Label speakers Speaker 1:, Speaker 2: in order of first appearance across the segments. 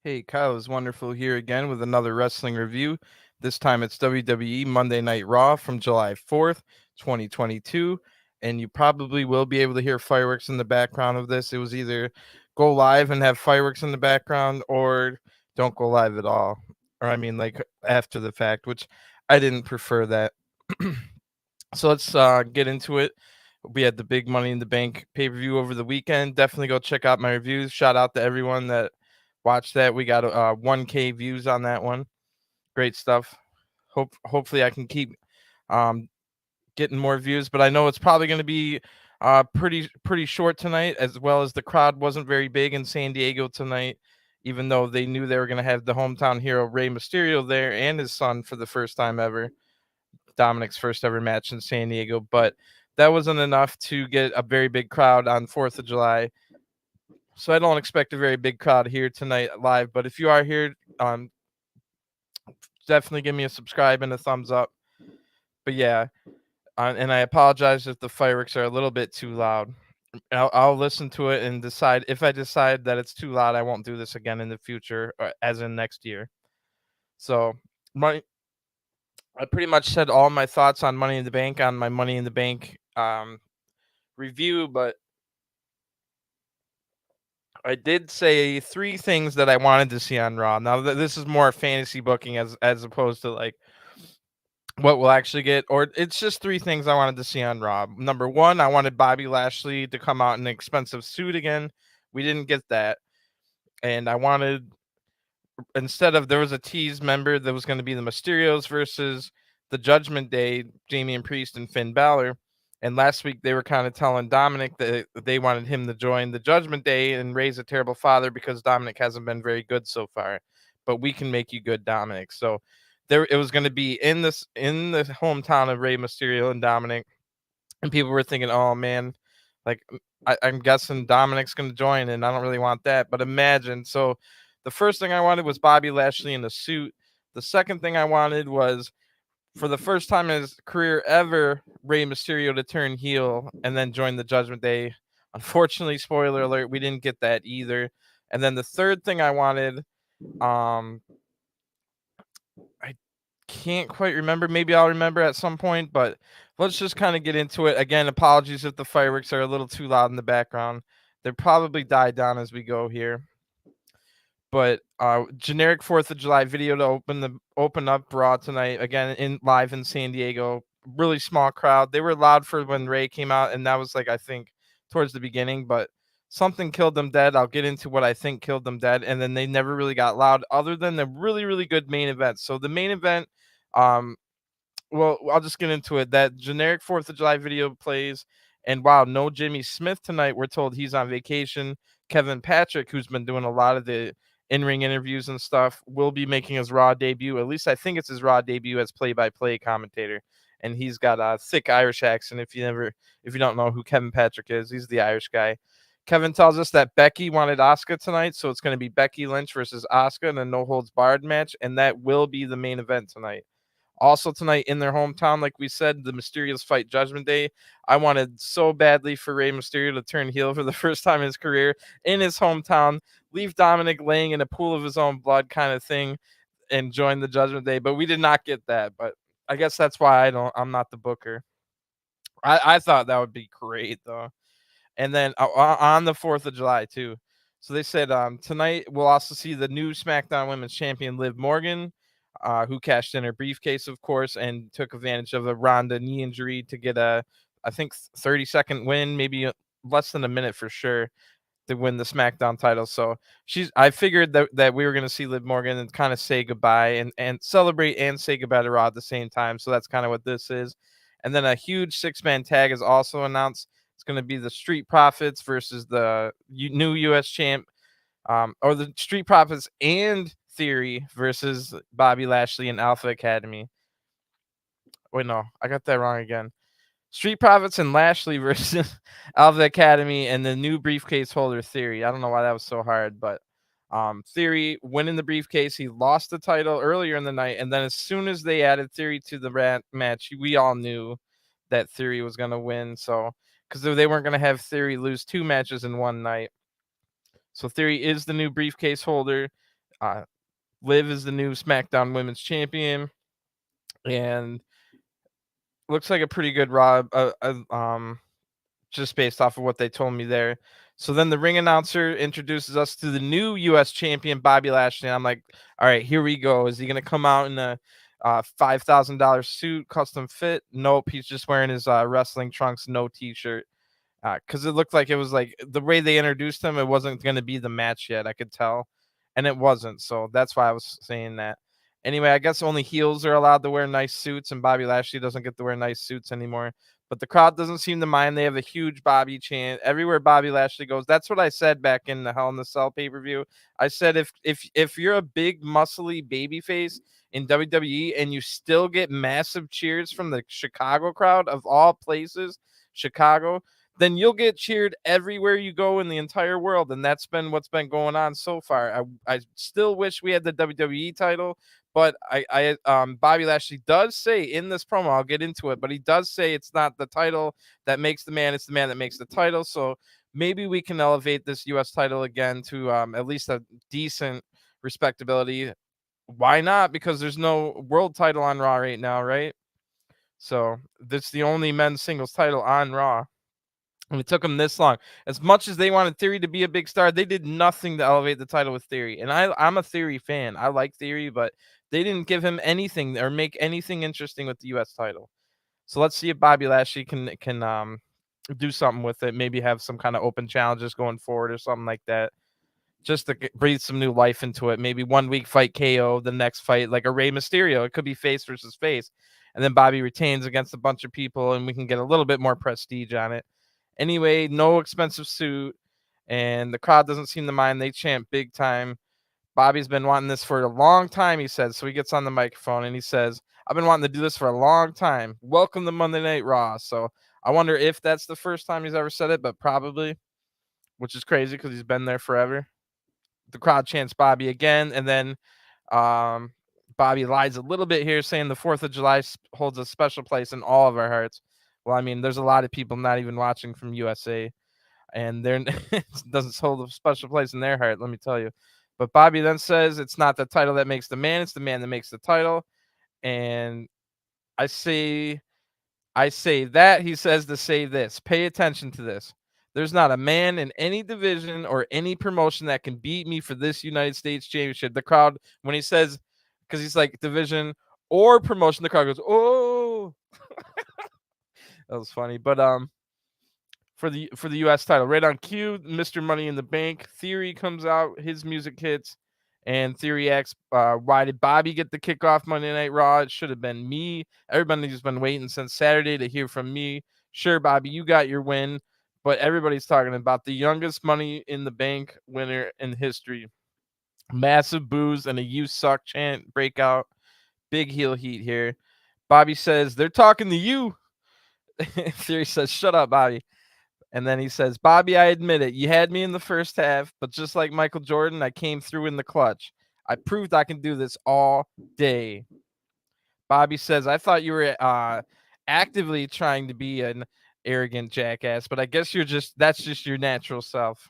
Speaker 1: Hey, Kyle is wonderful here again with another wrestling review. This time it's WWE Monday Night Raw from July 4th, 2022. And you probably will be able to hear fireworks in the background of this. It was either go live and have fireworks in the background or don't go live at all. Or, I mean, like after the fact, which I didn't prefer that. So let's get into it. We had the big Money in the Bank pay-per-view over the weekend. Definitely go check out my reviews. Shout out to everyone that watched that. We got 1K views on that one. Great stuff. Hopefully I can keep um, getting more views, but I know it's probably going to be pretty short tonight, as well as the crowd wasn't very big in San Diego tonight, even though they knew they were going to have the hometown hero Rey Mysterio there and his son for the first time ever. Dominic's first ever match in San Diego, but that wasn't enough to get a very big crowd on 4th of July. So I don't expect a very big crowd here tonight live, but if you are here, definitely give me a subscribe and a thumbs up. But yeah, and I apologize if the fireworks are a little bit too loud. I'll listen to it and decide. If I decide that it's too loud, I won't do this again in the future, or as in next year. So I pretty much said all my thoughts on Money in the Bank on my Money in the Bank review, but I did say three things that I wanted to see on Raw. Now this is more fantasy booking as opposed to like what we'll actually get, or it's just three things I wanted to see on Raw. Number one, I wanted Bobby Lashley to come out in an expensive suit again. We didn't get that, and I wanted, instead of, there was a tease member that was going to be the Mysterios versus the Judgment Day, Damian Priest and Finn Balor. And last week they were kind of telling Dominic that they wanted him to join the Judgment Day and raise a terrible father because Dominic hasn't been very good so far. But we can make you good, Dominic. So there, it was going to be in the hometown of Rey Mysterio and Dominic, and people were thinking, oh man, like I'm guessing Dominic's going to join, and I don't really want that. But imagine, so the first thing I wanted was Bobby Lashley in a suit. The second thing I wanted was, for the first time in his career ever, Rey Mysterio to turn heel and then join the Judgment Day. Unfortunately, spoiler alert, we didn't get that either. And then the third thing I wanted, I can't quite remember. Maybe I'll remember at some point, but let's just kind of get into it. Again, apologies if the fireworks are a little too loud in the background. They'll probably die down as we go here. But generic 4th of July video to open up Raw tonight, again in live in San Diego. Really small crowd. They were loud for when Ray came out, and that was like, I think, towards the beginning, but something killed them dead. I'll get into what I think killed them dead, and then they never really got loud other than the really, really good main event. So the main event, well, I'll just get into it. That generic 4th of July video plays, and wow, no Jimmy Smith tonight. We're told he's on vacation. Kevin Patrick, who's been doing a lot of the in-ring interviews and stuff, will be making his Raw debut. At least I think it's his Raw debut as play-by-play commentator. And he's got a thick Irish accent. If you don't know who Kevin Patrick is, he's the Irish guy. Kevin tells us that Becky wanted Asuka tonight, so it's going to be Becky Lynch versus Asuka in a no-holds-barred match, and that will be the main event tonight. Also tonight in their hometown, like we said, the Mysterios fight Judgment Day. I wanted so badly for Rey Mysterio to turn heel for the first time in his career in his hometown, leave Dominic laying in a pool of his own blood kind of thing, and join the Judgment Day. But we did not get that. But I guess that's why I'm not the booker. I thought that would be great though. And then on the 4th of July too. So they said tonight we'll also see the new SmackDown Women's Champion Liv Morgan, who cashed in her briefcase, of course, and took advantage of a Ronda knee injury to get a, I think, 30-second win, maybe less than a minute for sure, to win the SmackDown title. So I figured that we were going to see Liv Morgan and kind of say goodbye and celebrate and say goodbye to Raw at the same time. So that's kind of what this is. And then a huge 6-man tag is also announced. It's going to be the Street Profits versus the new U.S. champ, or the Street Profits and Theory versus Bobby Lashley and Alpha Academy. Wait, no, I got that wrong again. Street Profits and Lashley versus Alpha Academy and the new briefcase holder Theory. I don't know why that was so hard, but Theory winning the briefcase. He lost the title earlier in the night, and then as soon as they added Theory to the match, we all knew that Theory was going to win. So, because they weren't going to have Theory lose 2 matches in one night. So Theory is the new briefcase holder. Liv is the new SmackDown Women's Champion, and looks like a pretty good Raw. Just based off of what they told me there. So then the ring announcer introduces us to the new U.S. champion, Bobby Lashley. And I'm like, all right, here we go. Is he going to come out in a $5,000 suit, custom fit? Nope. He's just wearing his wrestling trunks, no t-shirt. Because it looked like it was like the way they introduced him, it wasn't going to be the match yet. I could tell. And it wasn't. So that's why I was saying that. Anyway, I guess only heels are allowed to wear nice suits, and Bobby Lashley doesn't get to wear nice suits anymore. But the crowd doesn't seem to mind. They have a huge Bobby chant everywhere Bobby Lashley goes. That's what I said back in the Hell in the Cell pay-per-view. I said if you're a big muscly babyface in WWE and you still get massive cheers from the Chicago crowd, of all places, Chicago, then you'll get cheered everywhere you go in the entire world. And that's been what's been going on so far. I still wish we had the WWE title, but Bobby Lashley does say in this promo, I'll get into it, but he does say it's not the title that makes the man, it's the man that makes the title. So maybe we can elevate this U.S. title again to at least a decent respectability. Why not? Because there's no world title on Raw right now, right? So that's the only men's singles title on Raw. And it took them this long. As much as they wanted Theory to be a big star, they did nothing to elevate the title with Theory. And I'm a Theory fan. I like Theory, but they didn't give him anything or make anything interesting with the U.S. title. So let's see if Bobby Lashley can do something with it. Maybe have some kind of open challenges going forward or something like that, just to breathe some new life into it. Maybe 1 week fight KO, the next fight like a Rey Mysterio. It could be face versus face, and then Bobby retains against a bunch of people, and we can get a little bit more prestige on it. Anyway, no expensive suit, and the crowd doesn't seem to mind. They chant big time. Bobby's been wanting this for a long time, he says. So he gets on the microphone and he says, I've been wanting to do this for a long time. Welcome to Monday Night Raw. So I wonder if that's the first time he's ever said it, but probably, which is crazy because he's been there forever. The crowd chants Bobby again, and then Bobby lies a little bit here, saying the 4th of July holds a special place in all of our hearts. Well, I mean, there's a lot of people not even watching from USA, and it doesn't hold a special place in their heart, let me tell you. But Bobby then says it's not the title that makes the man, it's the man that makes the title. And I say that he says to say this. Pay attention to this. There's not a man in any division or any promotion that can beat me for this United States Championship. The crowd, when he says, because he's like division or promotion, the crowd goes, oh. That was funny. But for the US title, right on cue, Mr. Money in the Bank Theory comes out, his music hits, and Theory asks, why did Bobby get the kickoff Monday Night Raw? It should have been me. Everybody's been waiting since Saturday to hear from me. Sure, Bobby, you got your win, but everybody's talking about the youngest Money in the Bank winner in history. Massive boos and a "you suck" chant breakout. Big heel heat here. Bobby says, they're talking to you. Theory says, shut up, Bobby. And then he says, Bobby, I admit it. You had me in the first half, but just like Michael Jordan, I came through in the clutch. I proved I can do this all day. Bobby says, I thought you were actively trying to be an arrogant jackass, but I guess that's just your natural self.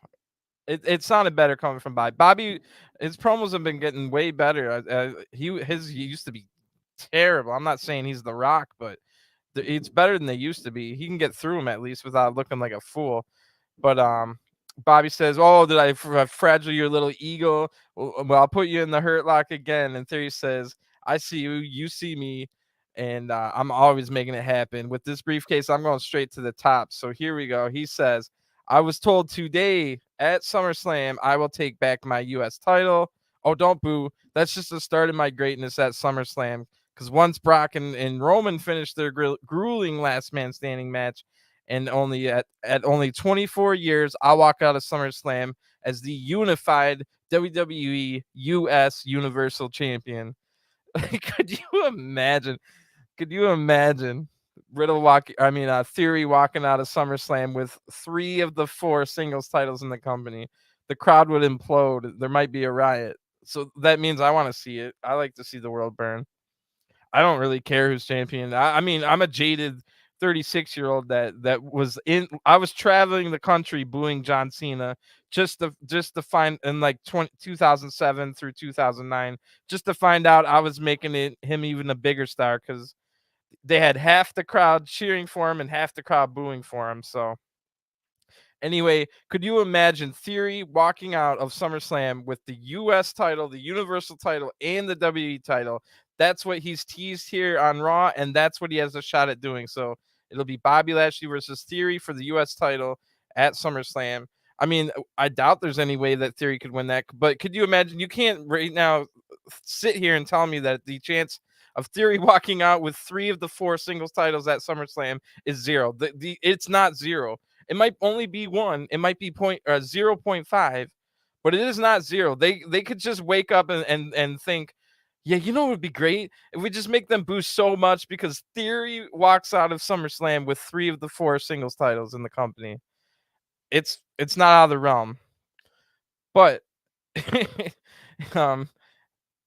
Speaker 1: It sounded better coming from Bobby. Bobby, his promos have been getting way better. He used to be terrible. I'm not saying he's The Rock, but it's better than they used to be. He can get through them at least without looking like a fool. But Bobby says, "Oh, did I fragile your little ego? Well, I'll put you in the hurt lock again." And Theory says, "I see you, you see me, and I'm always making it happen. With this briefcase, I'm going straight to the top." So here we go. He says, "I was told today at SummerSlam I will take back my U.S. title." Oh, don't boo. That's just the start of my greatness at SummerSlam. Because once Brock and Roman finished their grueling last man standing match, and only at only 24 years, I'll walk out of SummerSlam as the unified WWE US Universal Champion. Could you imagine? Could you imagine Theory walking out of SummerSlam with 3 of the 4 singles titles in the company? The crowd would implode. There might be a riot. So that means I want to see it. I like to see the world burn. I don't really care who's champion. I mean, I'm a jaded 36-year-old that was in. I was traveling the country booing John Cena just to find in like 2007 through 2009, just to find out I was making him even a bigger star, because they had half the crowd cheering for him and half the crowd booing for him. So anyway, could you imagine Theory walking out of SummerSlam with the US title, the Universal title, and the WWE title? That's what he's teased here on Raw, and that's what he has a shot at doing. So it'll be Bobby Lashley versus Theory for the US title at SummerSlam. I mean, I doubt there's any way that Theory could win that, but could you imagine? You can't right now sit here and tell me that the chance of Theory walking out with 3 of the 4 singles titles at SummerSlam is zero. It's not zero. It might only be 1. It might be 0.5, but it is not 0. They could just wake up and think, yeah, you know what would be great if we just make them boost so much because Theory walks out of SummerSlam with 3 of the 4 singles titles in the company. It's not out of the realm, but um,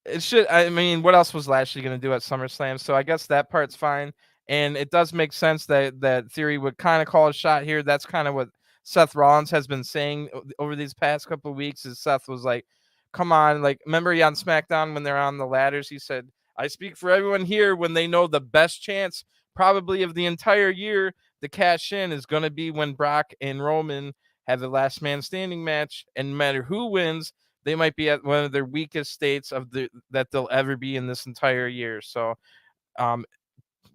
Speaker 1: it should. I mean, what else was Lashley going to do at SummerSlam? So I guess that part's fine, and it does make sense that Theory would kind of call a shot here. That's kind of what Seth Rollins has been saying over these past couple of weeks. Is Seth was like, "Come on, like remember he on SmackDown when they're on the ladders? He said, I speak for everyone here when they know the best chance probably of the entire year to cash in is going to be when Brock and Roman have the last man standing match, and no matter who wins." They might be at one of their weakest states that they'll ever be in this entire year. So um,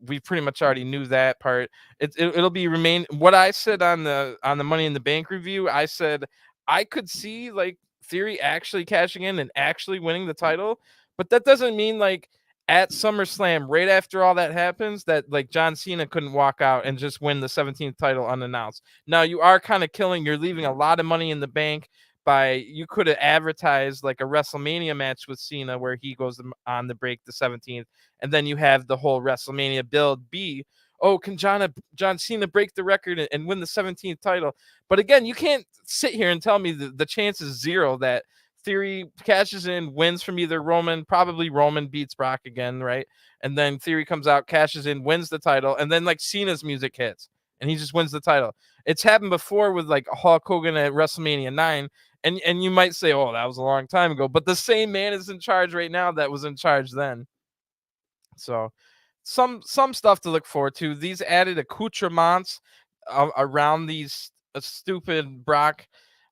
Speaker 1: we pretty much already knew that part. It'll be remain what I said on the Money in the Bank review. I said I could see like Theory actually cashing in and actually winning the title, but that doesn't mean like at SummerSlam right after all that happens that like John Cena couldn't walk out and just win the 17th title unannounced. Now you are kind of you're leaving a lot of money in the bank by you could have advertised like a WrestleMania match with Cena where he goes on the break the 17th, and then you have the whole WrestleMania build be, oh, can John Cena break the record and win the 17th title? But again, you can't sit here and tell me the chance is zero that Theory cashes in, wins from either Roman, probably Roman beats Brock again, right? And then Theory comes out, cashes in, wins the title, and then like Cena's music hits and he just wins the title. It's happened before with like Hulk Hogan at WrestleMania 9. And you might say, oh, that was a long time ago, but the same man is in charge right now that was in charge then. So some stuff to look forward to. These added accoutrements around these stupid Brock.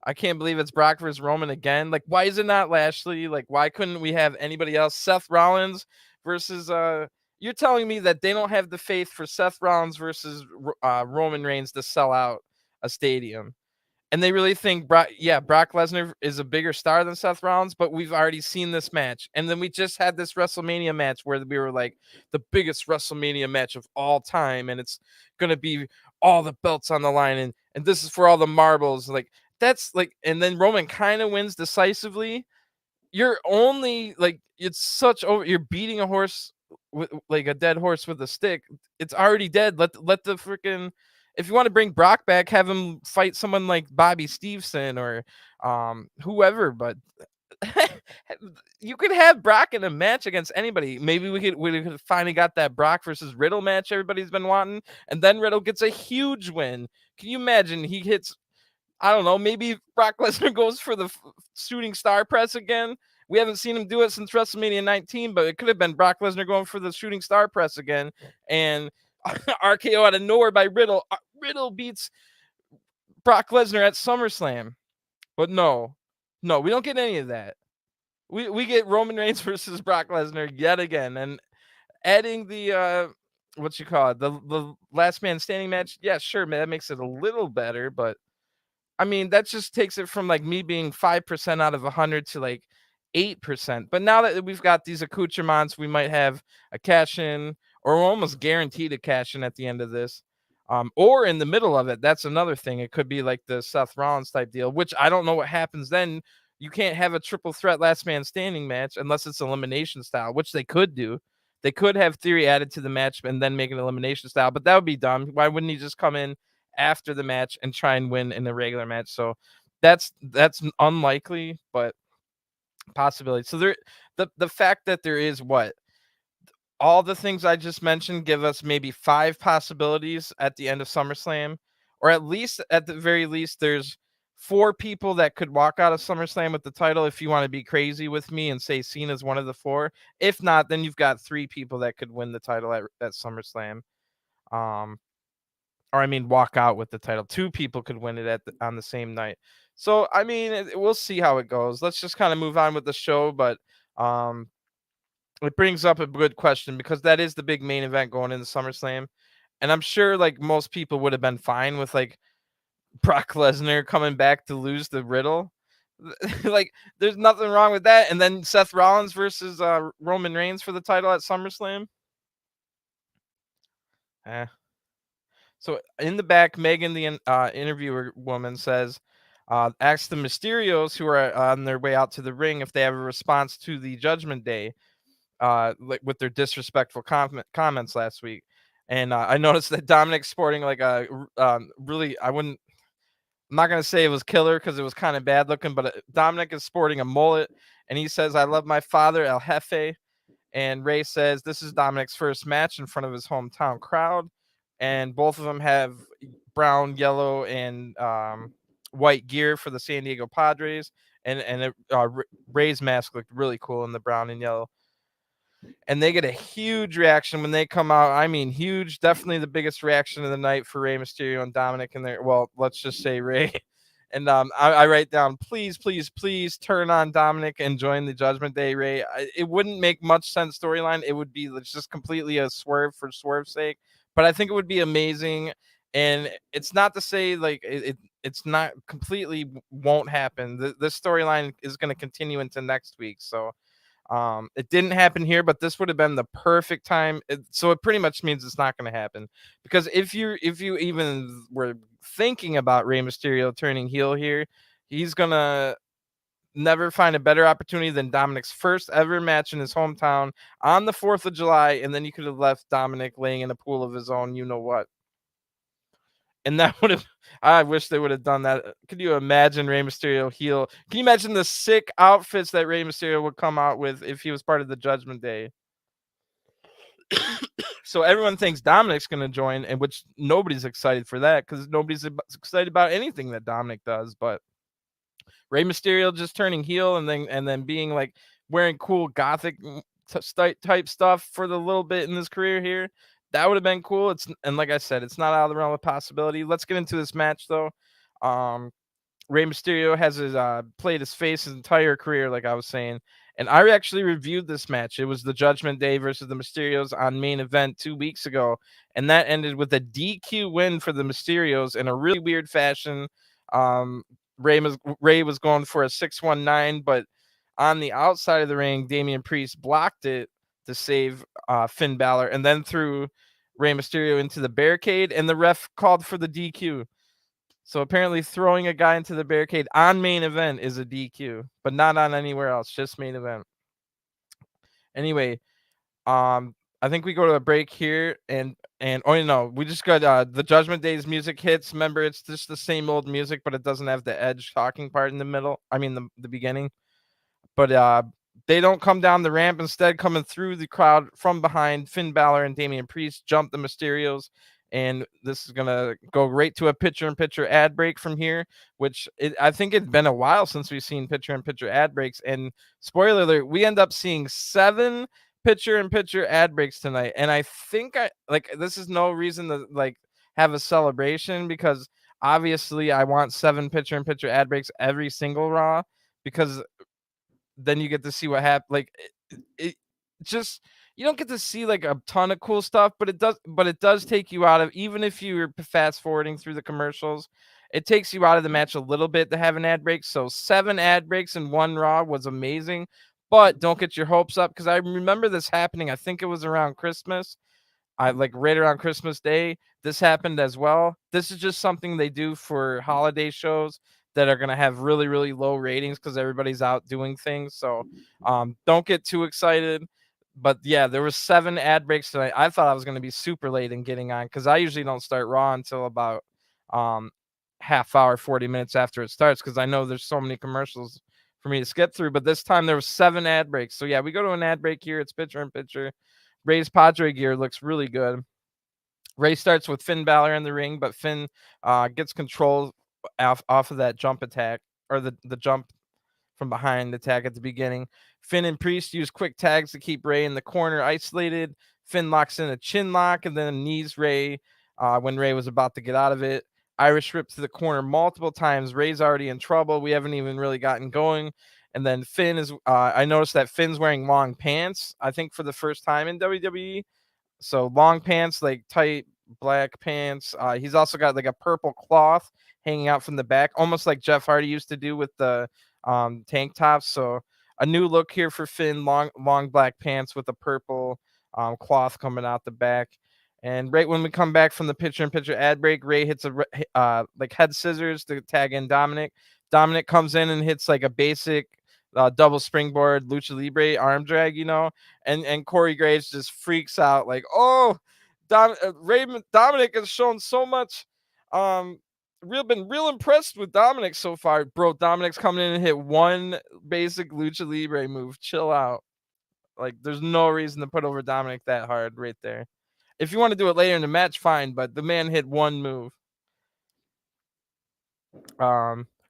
Speaker 1: I can't believe it's Brock versus Roman again. Like, why is it not Lashley? Like, why couldn't we have anybody else? Seth Rollins versus you're telling me that they don't have the faith for Seth Rollins versus Roman Reigns to sell out a stadium. And they really think Brock Lesnar is a bigger star than Seth Rollins, but we've already seen this match. And then we just had this WrestleMania match where we were like the biggest WrestleMania match of all time. And it's going to be all the belts on the line. And this is for all the marbles. Like that's like, and then Roman kind of wins decisively. You're only like, it's such over. You're beating a horse with like a dead horse with a stick. It's already dead. Let the freaking, if you want to bring Brock back, have him fight someone like Bobby Stevenson or whoever. But you could have Brock in a match against anybody. Maybe we could finally got that Brock versus Riddle match everybody's been wanting, and then Riddle gets a huge win. Can you imagine? He hits, I don't know, maybe Brock Lesnar goes for the shooting star press again. We haven't seen him do it since WrestleMania 19, but it could have been Brock Lesnar going for the shooting star press again. And RKO out of nowhere by Riddle. Riddle beats Brock Lesnar at SummerSlam. But no, we don't get any of that. We get Roman Reigns versus Brock Lesnar yet again. And adding the, what you call it, the last man standing match. Yeah, sure, man, that makes it a little better, but I mean, that just takes it from like me being 5% out of 100 to like 8%. But now that we've got these accoutrements, we might have a cash in, or we're almost guaranteed a cash in at the end of this. Or in the middle of it. That's another thing. It could be like the Seth Rollins type deal, which I don't know what happens then. You can't have a triple threat last man standing match unless it's elimination style, which they could do. They could have Theory added to the match and then make an elimination style, but that would be dumb. Why wouldn't he just come in after the match and try and win in the regular match? So that's unlikely, but possibility. So the fact that there is what all the things I just mentioned give us maybe 5 possibilities at the end of SummerSlam, or at least at the very least there's 4 people that could walk out of SummerSlam with the title if you want to be crazy with me and say Cena's one of the 4. If not, then you've got 3 people that could win the title at SummerSlam. Or I mean, walk out with the title. 2 people could win it on the same night. So I mean, we'll see how it goes. Let's just kind of move on with the show, but it brings up a good question because that is the big main event going into SummerSlam, and I'm sure like most people would have been fine with like Brock Lesnar coming back to lose the Riddle. Like, there's nothing wrong with that. And then Seth Rollins versus Roman Reigns for the title at SummerSlam. So in the back, Megan, the interviewer woman, says, ask the Mysterios who are on their way out to the ring if they have a response to the Judgment Day, like with their disrespectful comments last week. And I noticed that Dominic's sporting like a really, I'm not going to say it was killer because it was kind of bad looking, but Dominic is sporting a mullet, and he says, I love my father, El Jefe. And Ray says, this is Dominic's first match in front of his hometown crowd. And both of them have brown, yellow, and white gear for the San Diego Padres. And Ray's mask looked really cool in the brown and yellow. And they get a huge reaction when they come out. I mean, huge, definitely the biggest reaction of the night for Rey Mysterio and Dominic in there. Well, let's just say Ray. And I write down, please, please, please turn on Dominic and join the Judgment Day, Ray. It wouldn't make much sense storyline. It would be just completely a swerve for swerve's sake. But I think it would be amazing. And it's not to say like it's not completely won't happen. This storyline is going to continue into next week. So it didn't happen here, but this would have been the perfect time. So it pretty much means it's not going to happen, because if you even were thinking about Rey Mysterio turning heel here, he's going to never find a better opportunity than Dominic's first ever match in his hometown on the 4th of July. And then you could have left Dominic laying in a pool of his own, you know what? And that would have, I wish they would have done that. Could you imagine Rey Mysterio heel? Can you imagine the sick outfits that Rey Mysterio would come out with if he was part of the Judgment Day? So everyone thinks Dominic's going to join, and which nobody's excited for that because nobody's excited about anything that Dominic does. But Rey Mysterio just turning heel and then being like wearing cool gothic type stuff for the little bit in his career here. That would have been cool. And like I said, it's not out of the realm of possibility. Let's get into this match though. Rey Mysterio has played his face his entire career, like I was saying. And I actually reviewed this match. It was the Judgment Day versus the Mysterios on Main Event 2 weeks ago. And that ended with a DQ win for the Mysterios in a really weird fashion. Ray was going for a 619, but on the outside of the ring, Damian Priest blocked it to save Finn Balor, and then threw Rey Mysterio into the barricade, and the ref called for the DQ. So apparently throwing a guy into the barricade on Main Event is a DQ, but not on anywhere else, just Main Event. Anyway, I think we go to a break here, and oh no, we just got the Judgment Day's music hits. Remember, it's just the same old music, but it doesn't have the Edge talking part in the middle. I mean the beginning. But they don't come down the ramp. Instead, coming through the crowd from behind, Finn Balor and Damian Priest jump the Mysterios. And this is going to go right to a picture-in-picture ad break from here, which I think it's been a while since we've seen picture-in-picture ad breaks. And spoiler alert, we end up seeing 7 picture-in-picture ad breaks tonight. And I think this is no reason to like have a celebration, because obviously I want 7 picture-in-picture ad breaks every single Raw, because then you get to see what happened. Like it just, you don't get to see like a ton of cool stuff, but it does take you out of, even if you're fast forwarding through the commercials, it takes you out of the match a little bit to have an ad break. So 7 ad breaks in one Raw was amazing, but don't get your hopes up, because I remember this happening. I think it was around Christmas. Right around Christmas Day, this happened as well. This is just something they do for holiday shows that are going to have really, really low ratings because everybody's out doing things. So don't get too excited. But yeah, there was 7 ad breaks tonight. I thought I was going to be super late in getting on, because I usually don't start Raw until about half hour, 40 minutes after it starts, because I know there's so many commercials for me to skip through. But this time there was 7 ad breaks. So yeah, we go to an ad break here. It's picture-in-picture. Ray's Padre gear looks really good. Ray starts with Finn Balor in the ring, but Finn gets control off of that jump attack, or the jump from behind attack at the beginning. Finn and Priest use quick tags to keep Ray in the corner isolated. Finn locks in a chin lock and then knees Ray when Ray was about to get out of it. Irish whip to the corner multiple times. Ray's already in trouble. We haven't even really gotten going. And then Finn is, I noticed that Finn's wearing long pants, I think for the first time in WWE. So long pants, like tight black pants. He's also got like a purple cloth hanging out from the back, almost like Jeff Hardy used to do with the tank tops. So a new look here for Finn, long black pants with a purple cloth coming out the back. And right when we come back from the picture-in-picture ad break, Ray hits a like head scissors to tag in Dominic. Dominic comes in and hits like a basic double springboard lucha libre arm drag, and Corey Graves just freaks out like, oh, Dominic has shown so much. Been real impressed with Dominic so far, bro. Dominic's coming in and hit one basic lucha libre move. Chill out. Like, there's no reason to put over Dominic that hard right there. If you want to do it later in the match, fine, but the man hit one move.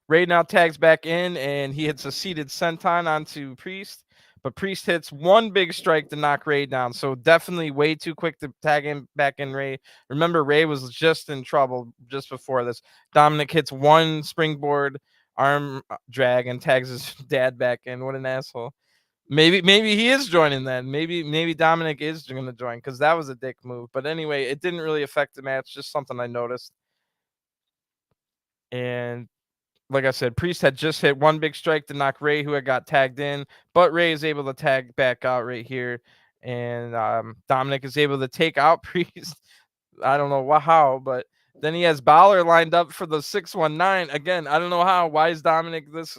Speaker 1: Ray now tags back in and he hits a seated senton onto Priest, but Priest hits one big strike to knock Ray down. So definitely way too quick to tag him back in Ray. Remember, Ray was just in trouble just before this. Dominic hits one springboard arm drag and tags his dad back in. What an asshole. Maybe he is joining then. Maybe Dominic is going to join because that was a dick move. But anyway, it didn't really affect the match. Just something I noticed. And like I said, Priest had just hit one big strike to knock Ray, who had got tagged in, but Ray is able to tag back out right here. And Dominic is able to take out Priest. I don't know how, but then he has Balor lined up for the 619. Again, I don't know how. Why is Dominic this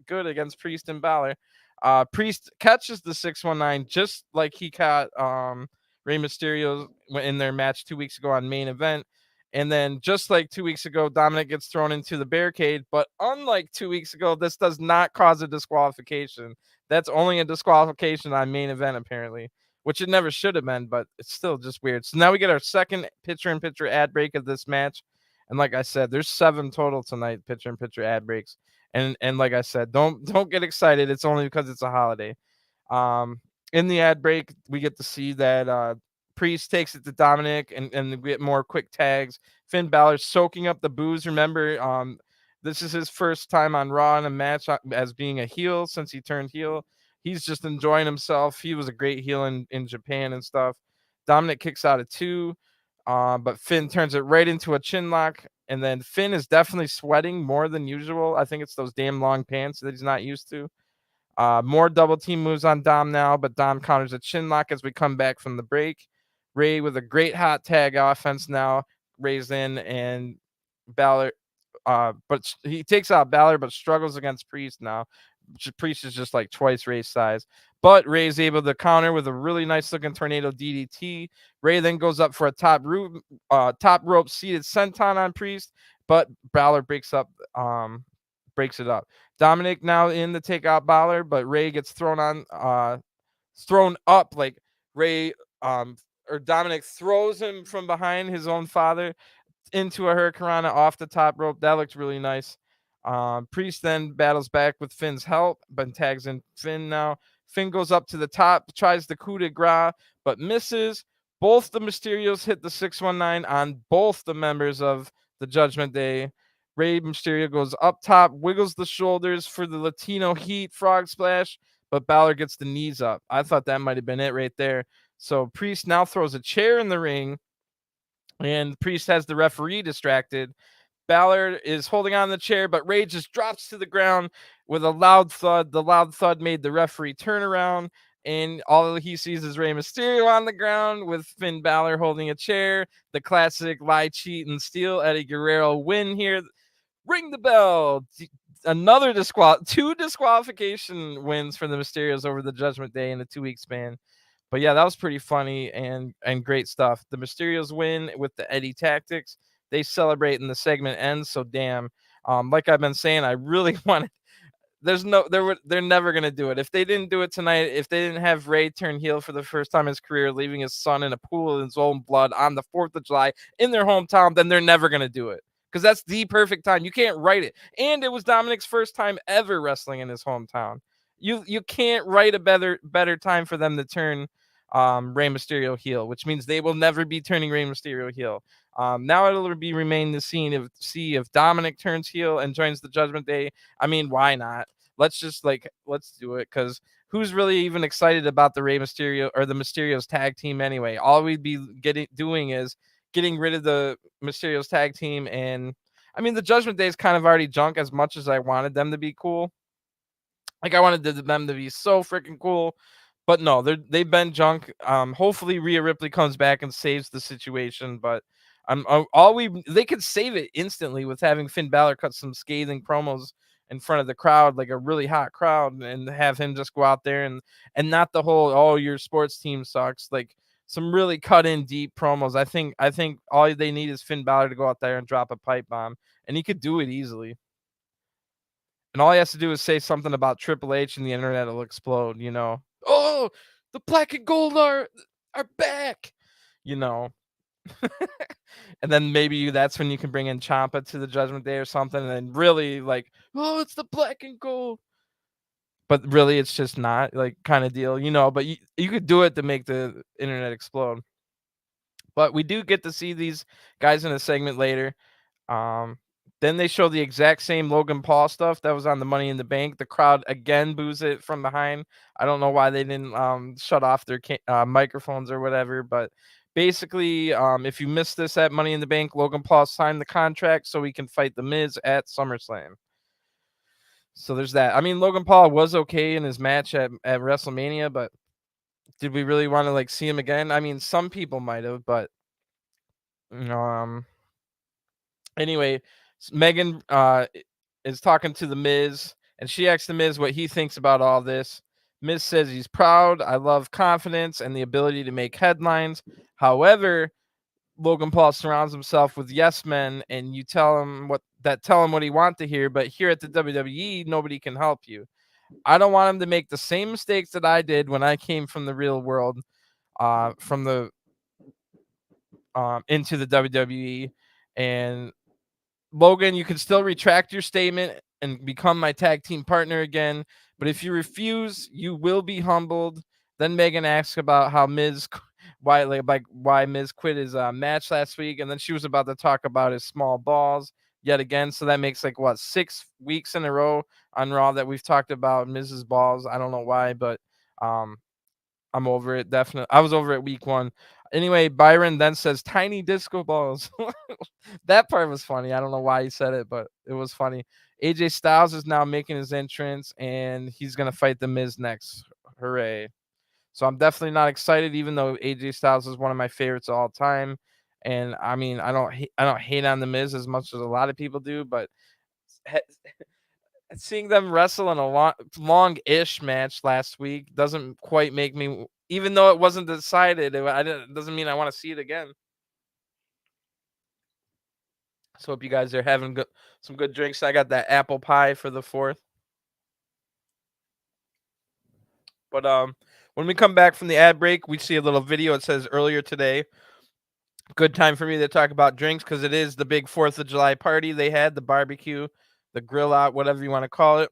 Speaker 1: good against Priest and Balor? Priest catches the 619 just like he caught Rey Mysterio in their match 2 weeks ago on main event. And then just like 2 weeks ago, Dominic gets thrown into the barricade. But unlike 2 weeks ago, this does not cause a disqualification. That's only a disqualification on main event, apparently, which it never should have been, but it's still just weird. So now we get our second picture-in-picture ad break of this match. And like I said, there's 7 total tonight, picture-in-picture ad breaks. And like I said, don't get excited. It's only because it's a holiday. In the ad break, we get to see that Priest takes it to Dominic, and we get more quick tags. Finn Balor soaking up the booze. Remember, this is his first time on Raw in a match as being a heel since he turned heel. He's just enjoying himself. He was a great heel in Japan and stuff. Dominic kicks out of 2, but Finn turns it right into a chin lock. And then Finn is definitely sweating more than usual. I think it's those damn long pants that he's not used to. More double team moves on Dom now, but Dom counters a chin lock as we come back from the break. Ray with a great hot tag offense now. Ray's in, and Balor, but he takes out Balor, but struggles against Priest now. Priest is just like twice Ray's size. But Ray is able to counter with a really nice looking tornado DDT. Ray then goes up for a top rope seated senton on Priest, but Balor breaks it up. Dominic now in to take out Balor, but Ray gets thrown up like Ray or Dominic throws him from behind his own father into a hurricanrana off the top rope. That looked really nice. Priest then battles back with Finn's help, but tags in Finn now. Finn goes up to the top, tries the coup de grace, but misses. Both the Mysterios hit the 619 on both the members of the Judgment Day. Rey Mysterio goes up top, wiggles the shoulders for the Latino Heat frog splash, but Balor gets the knees up. I thought that might have been it right there. So Priest now throws a chair in the ring, and Priest has the referee distracted. Balor is holding on the chair, but Ray just drops to the ground with a loud thud. The loud thud made the referee turn around, and all he sees is Rey Mysterio on the ground with Finn Balor holding a chair. The classic lie, cheat, and steal Eddie Guerrero win here. Ring the bell. Another two disqualification wins for the Mysterios over the Judgment Day in a 2-week span. But yeah, that was pretty funny and great stuff. The Mysterios win with the Eddie tactics. They celebrate and the segment ends. So damn, like I've been saying, I really wanted. They're never gonna do it. If they didn't do it tonight, if they didn't have Ray turn heel for the first time in his career, leaving his son in a pool of his own blood on the 4th of July in their hometown, then they're never gonna do it because that's the perfect time. You can't write it. And it was Dominic's first time ever wrestling in his hometown. You can't write a better time for them to turn Rey Mysterio heel, which means they will never be turning Rey Mysterio heel. Now it'll be remain to see if Dominic turns heel and joins the Judgment Day. I mean, why not? Let's do it, because who's really even excited about the Rey Mysterio or the Mysterios tag team anyway? All we'd be doing is getting rid of the Mysterios tag team, and I mean the Judgment Day is kind of already junk as much as I wanted them to be cool. Like I wanted them to be so freaking cool, but no, they've been junk. Hopefully Rhea Ripley comes back and saves the situation, but they could save it instantly with having Finn Balor cut some scathing promos in front of the crowd, like a really hot crowd, and have him just go out there and not the whole, oh, your sports team sucks, like some really cut in deep promos. I think all they need is Finn Balor to go out there and drop a pipe bomb, and he could do it easily. And all he has to do is say something about Triple H and the internet will explode, you know. Oh, the black and gold are back, you know. And then maybe that's when you can bring in Ciampa to the Judgment Day or something, and then really like, oh, it's the black and gold. But really it's just not, like, kind of deal, you know, but you could do it to make the internet explode. But we do get to see these guys in a segment later. Then they show the exact same Logan Paul stuff that was on the Money in the Bank. The crowd again boos it from behind. I don't know why they didn't shut off their microphones or whatever, but basically, if you missed this at Money in the Bank, Logan Paul signed the contract so he can fight The Miz at SummerSlam. So there's that. I mean, Logan Paul was okay in his match at WrestleMania, but did we really want to like see him again? I mean, some people might have, but anyway, Megan is talking to the Miz, and she asks the Miz what he thinks about all this. Miz says he's proud. I love confidence and the ability to make headlines. However, Logan Paul surrounds himself with yes men, and you tell him what he wants to hear. But here at the WWE, nobody can help you. I don't want him to make the same mistakes that I did when I came from the real world, from the into the WWE. And Logan, you can still retract your statement and become my tag team partner again. But if you refuse, you will be humbled. Then Megan asks about how why Miz quit his match last week, and then she was about to talk about his small balls yet again. So that makes like 6 weeks in a row on Raw that we've talked about Miz's balls. I don't know why, but I'm over it. Definitely, I was over it week 1. Anyway, Byron then says tiny disco balls. That part was funny. I don't know why he said it, but it was funny. AJ Styles is now making his entrance, and he's going to fight The Miz next. Hooray. So I'm definitely not excited, even though AJ Styles is one of my favorites of all time. And I mean, I don't hate on The Miz as much as a lot of people do, but seeing them wrestle in a long-ish match last week doesn't quite make me, even though it wasn't decided, it doesn't mean I want to see it again. So hope you guys are having some good drinks. I got that apple pie for the 4th. But when we come back from the ad break, we see a little video. It says earlier today. Good time for me to talk about drinks because it is the big 4th of July party they had, the barbecue, the grill out, whatever you want to call it.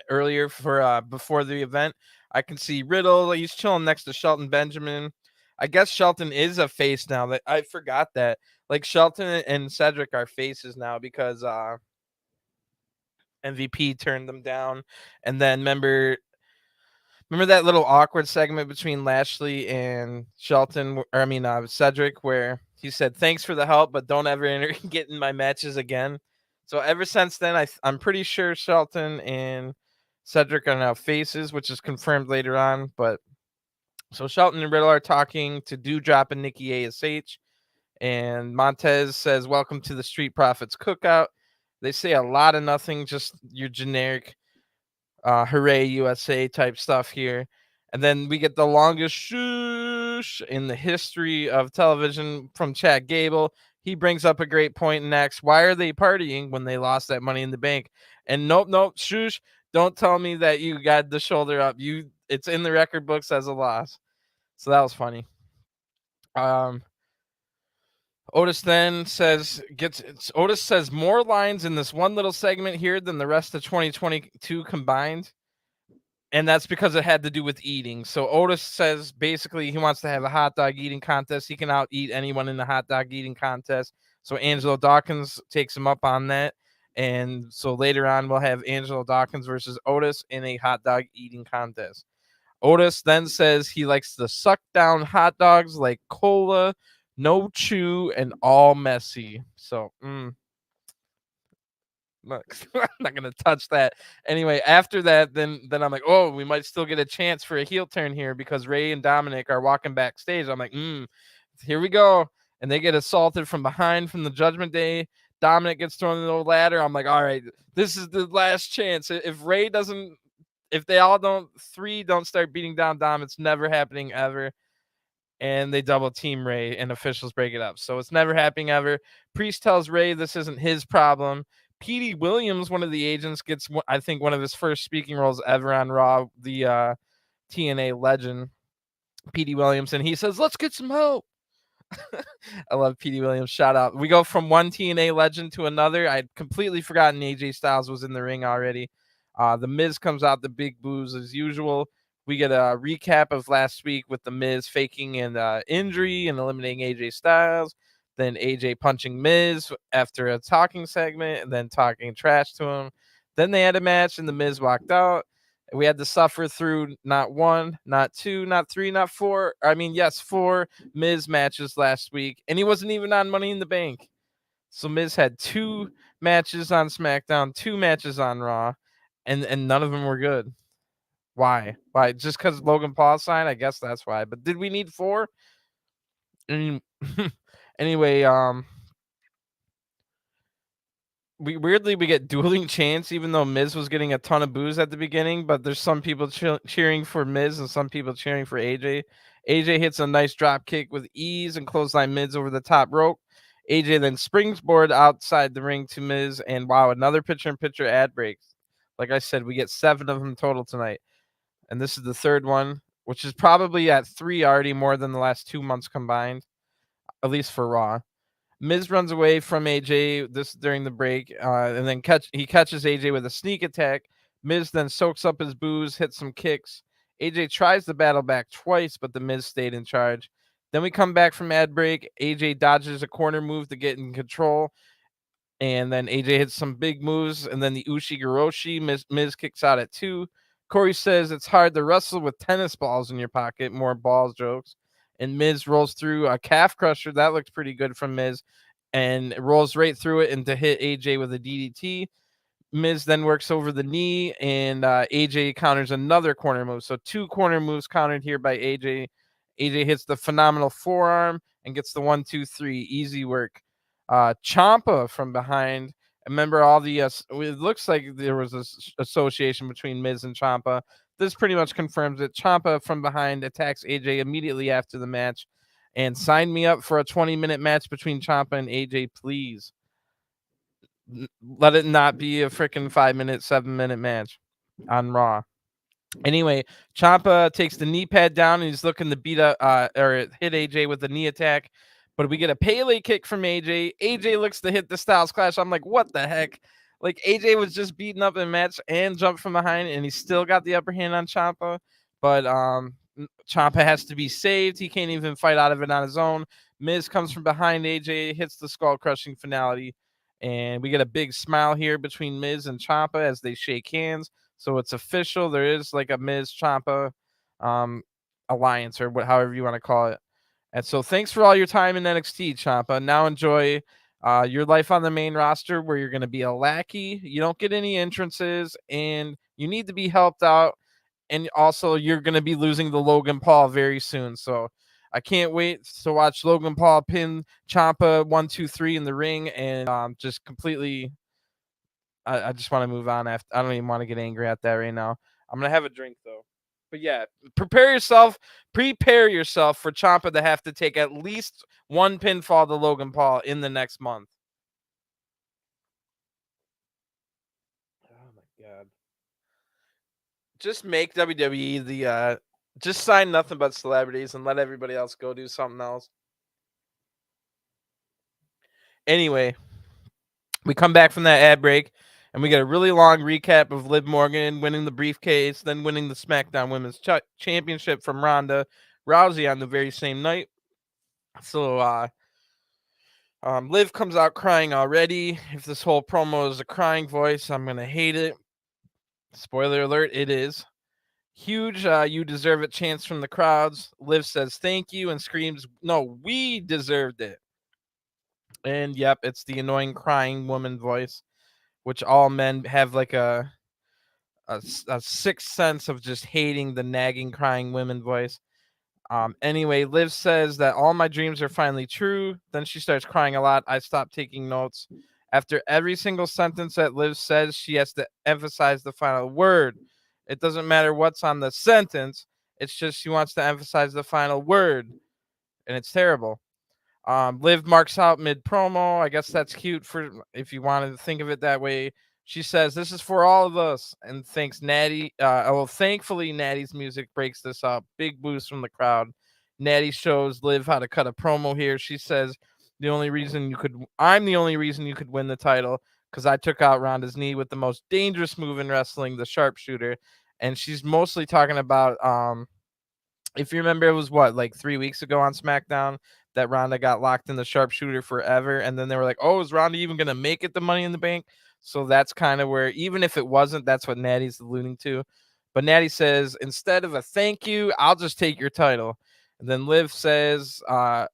Speaker 1: Earlier for before the event, I can see Riddle. He's chilling next to Shelton Benjamin. I guess Shelton is a face now. That I forgot that. Like Shelton and Cedric are faces now because MVP turned them down. And then remember that little awkward segment between Lashley and Cedric, where he said thanks for the help, but don't ever get in my matches again. So ever since then, I'm pretty sure Shelton and Cedric are now faces, which is confirmed later on. But so Shelton and Riddle are talking to Doudrop and Nikki ASH, and Montez says, "Welcome to the Street Profits Cookout." They say a lot of nothing, just your generic hooray USA type stuff here. And then we get the longest shoosh in the history of television from Chad Gable. He brings up a great point and asks, why are they partying when they lost that Money in the Bank? And nope, shoosh, don't tell me that you got the shoulder up. It's in the record books as a loss. So that was funny. Otis then Otis says more lines in this one little segment here than the rest of 2022 combined. And that's because it had to do with eating. So Otis says basically he wants to have a hot dog eating contest. He can out eat anyone in the hot dog eating contest. So Angelo Dawkins takes him up on that. And so later on, we'll have Angelo Dawkins versus Otis in a hot dog eating contest. Otis then says he likes to suck down hot dogs like cola, no chew, and all messy. So, look, I'm not gonna touch that. Anyway, after that, then I'm like, oh, we might still get a chance for a heel turn here because Ray and Dominic are walking backstage. I'm like, here we go, and they get assaulted from behind from the Judgment Day. Dominic gets thrown in the ladder. I'm like, all right, this is the last chance. If they all don't start beating down Dom, it's never happening ever. And they double team Ray, and officials break it up. So it's never happening ever. Priest tells Ray this isn't his problem. Petey Williams, one of the agents, gets, I think, one of his first speaking roles ever on Raw, the TNA legend, Petey Williams. And he says, let's get some help. I love Petey Williams. Shout out. We go from one TNA legend to another. I'd completely forgotten AJ Styles was in the ring already. The Miz comes out the big boos as usual. We get a recap of last week with the Miz faking an injury and eliminating AJ Styles. Then AJ punching Miz after a talking segment and then talking trash to him. Then they had a match and the Miz walked out. We had to suffer through not one, not two, not three, not four. I mean, yes, 4 Miz matches last week, and he wasn't even on Money in the Bank. So Miz had 2 matches on SmackDown, 2 matches on Raw, and none of them were good. Why? Why? Just because Logan Paul signed? I guess that's why. But did we need 4? Anyway, we get dueling chants, even though Miz was getting a ton of boos at the beginning. But there's some people cheering for Miz and some people cheering for AJ. AJ hits a nice drop kick with ease and clothesline Miz over the top rope. AJ then springboard outside the ring to Miz, and wow, another picture-in-picture ad break. Like I said, we get 7 of them total tonight, and this is the 3rd one, which is probably at 3 already, more than the last 2 months combined, at least for Raw. Miz runs away from AJ this during the break, and then he catches AJ with a sneak attack. Miz then soaks up his booze, hits some kicks. AJ tries to battle back twice, but the Miz stayed in charge. Then we come back from ad break. AJ dodges a corner move to get in control, and then AJ hits some big moves, and then the Ushigoroshi. Miz kicks out at 2. Corey says it's hard to wrestle with tennis balls in your pocket. More balls jokes. And Miz rolls through a calf crusher. That looks pretty good from Miz. And rolls right through it and to hit AJ with a DDT. Miz then works over the knee, and AJ counters another corner move. So 2 corner moves countered here by AJ. AJ hits the phenomenal forearm and gets the 1, 2, 3. Easy work. Ciampa from behind. Remember all the it looks like there was this association between Miz and Ciampa. This pretty much confirms it. Ciampa from behind attacks AJ immediately after the match, and sign me up for a 20-minute match between Ciampa and AJ, please. Let it not be a freaking 5-minute, 7-minute match on Raw. Anyway, Ciampa takes the knee pad down and he's looking to beat up or hit AJ with the knee attack, but we get a Pele kick from AJ. AJ looks to hit the Styles Clash. I'm like, what the heck? Like, AJ was just beaten up in a match and jumped from behind, and he still got the upper hand on Ciampa. But Ciampa has to be saved. He can't even fight out of it on his own. Miz comes from behind AJ, hits the skull crushing finality, and we get a big smile here between Miz and Ciampa as they shake hands. So it's official. There is like a Miz Ciampa alliance, or however you want to call it. And so thanks for all your time in NXT, Ciampa. Now enjoy your life on the main roster, where you're going to be a lackey. You don't get any entrances, and you need to be helped out. And also, you're going to be losing the Logan Paul very soon. So I can't wait to watch Logan Paul pin Ciampa 1, 2, 3 in the ring, and just completely. I just want to move on. I don't even want to get angry at that right now. I'm gonna have a drink though. But yeah, prepare yourself for Ciampa to have to take at least 1 pinfall to Logan Paul in the next month. Oh my god. Just make WWE just sign nothing but celebrities and let everybody else go do something else. Anyway, we come back from that ad break, and we get a really long recap of Liv Morgan winning the briefcase, then winning the SmackDown Women's Championship from Ronda Rousey on the very same night. So Liv comes out crying already. If this whole promo is a crying voice, I'm going to hate it. Spoiler alert, it is. Huge you deserve it chants from the crowds. Liv says thank you and screams, no, we deserved it. And yep, it's the annoying crying woman voice, which all men have like a sixth sense of just hating the nagging crying women voice. Anyway, Liv says that all my dreams are finally true. Then she starts crying a lot. I stopped taking notes. After every single sentence that Liv says, she has to emphasize the final word. It doesn't matter what's on the sentence. It's just she wants to emphasize the final word. And it's terrible. Liv marks out mid promo. I guess that's cute for if you wanted to think of it that way. She says, "This is for all of us," and thanks Natty. Thankfully, Natty's music breaks this up. Big boost from the crowd. Natty shows Liv how to cut a promo here. She says, I'm the only reason you could win the title because I took out Ronda's knee with the most dangerous move in wrestling, the sharpshooter." And she's mostly talking about, if you remember, it was like 3 weeks ago on SmackDown that Ronda got locked in the sharpshooter forever. And then they were like, oh, is Ronda even going to make it the Money in the Bank? So that's kind of where, even if it wasn't, that's what Natty's alluding to. But Natty says, instead of a thank you, I'll just take your title. And then Liv says that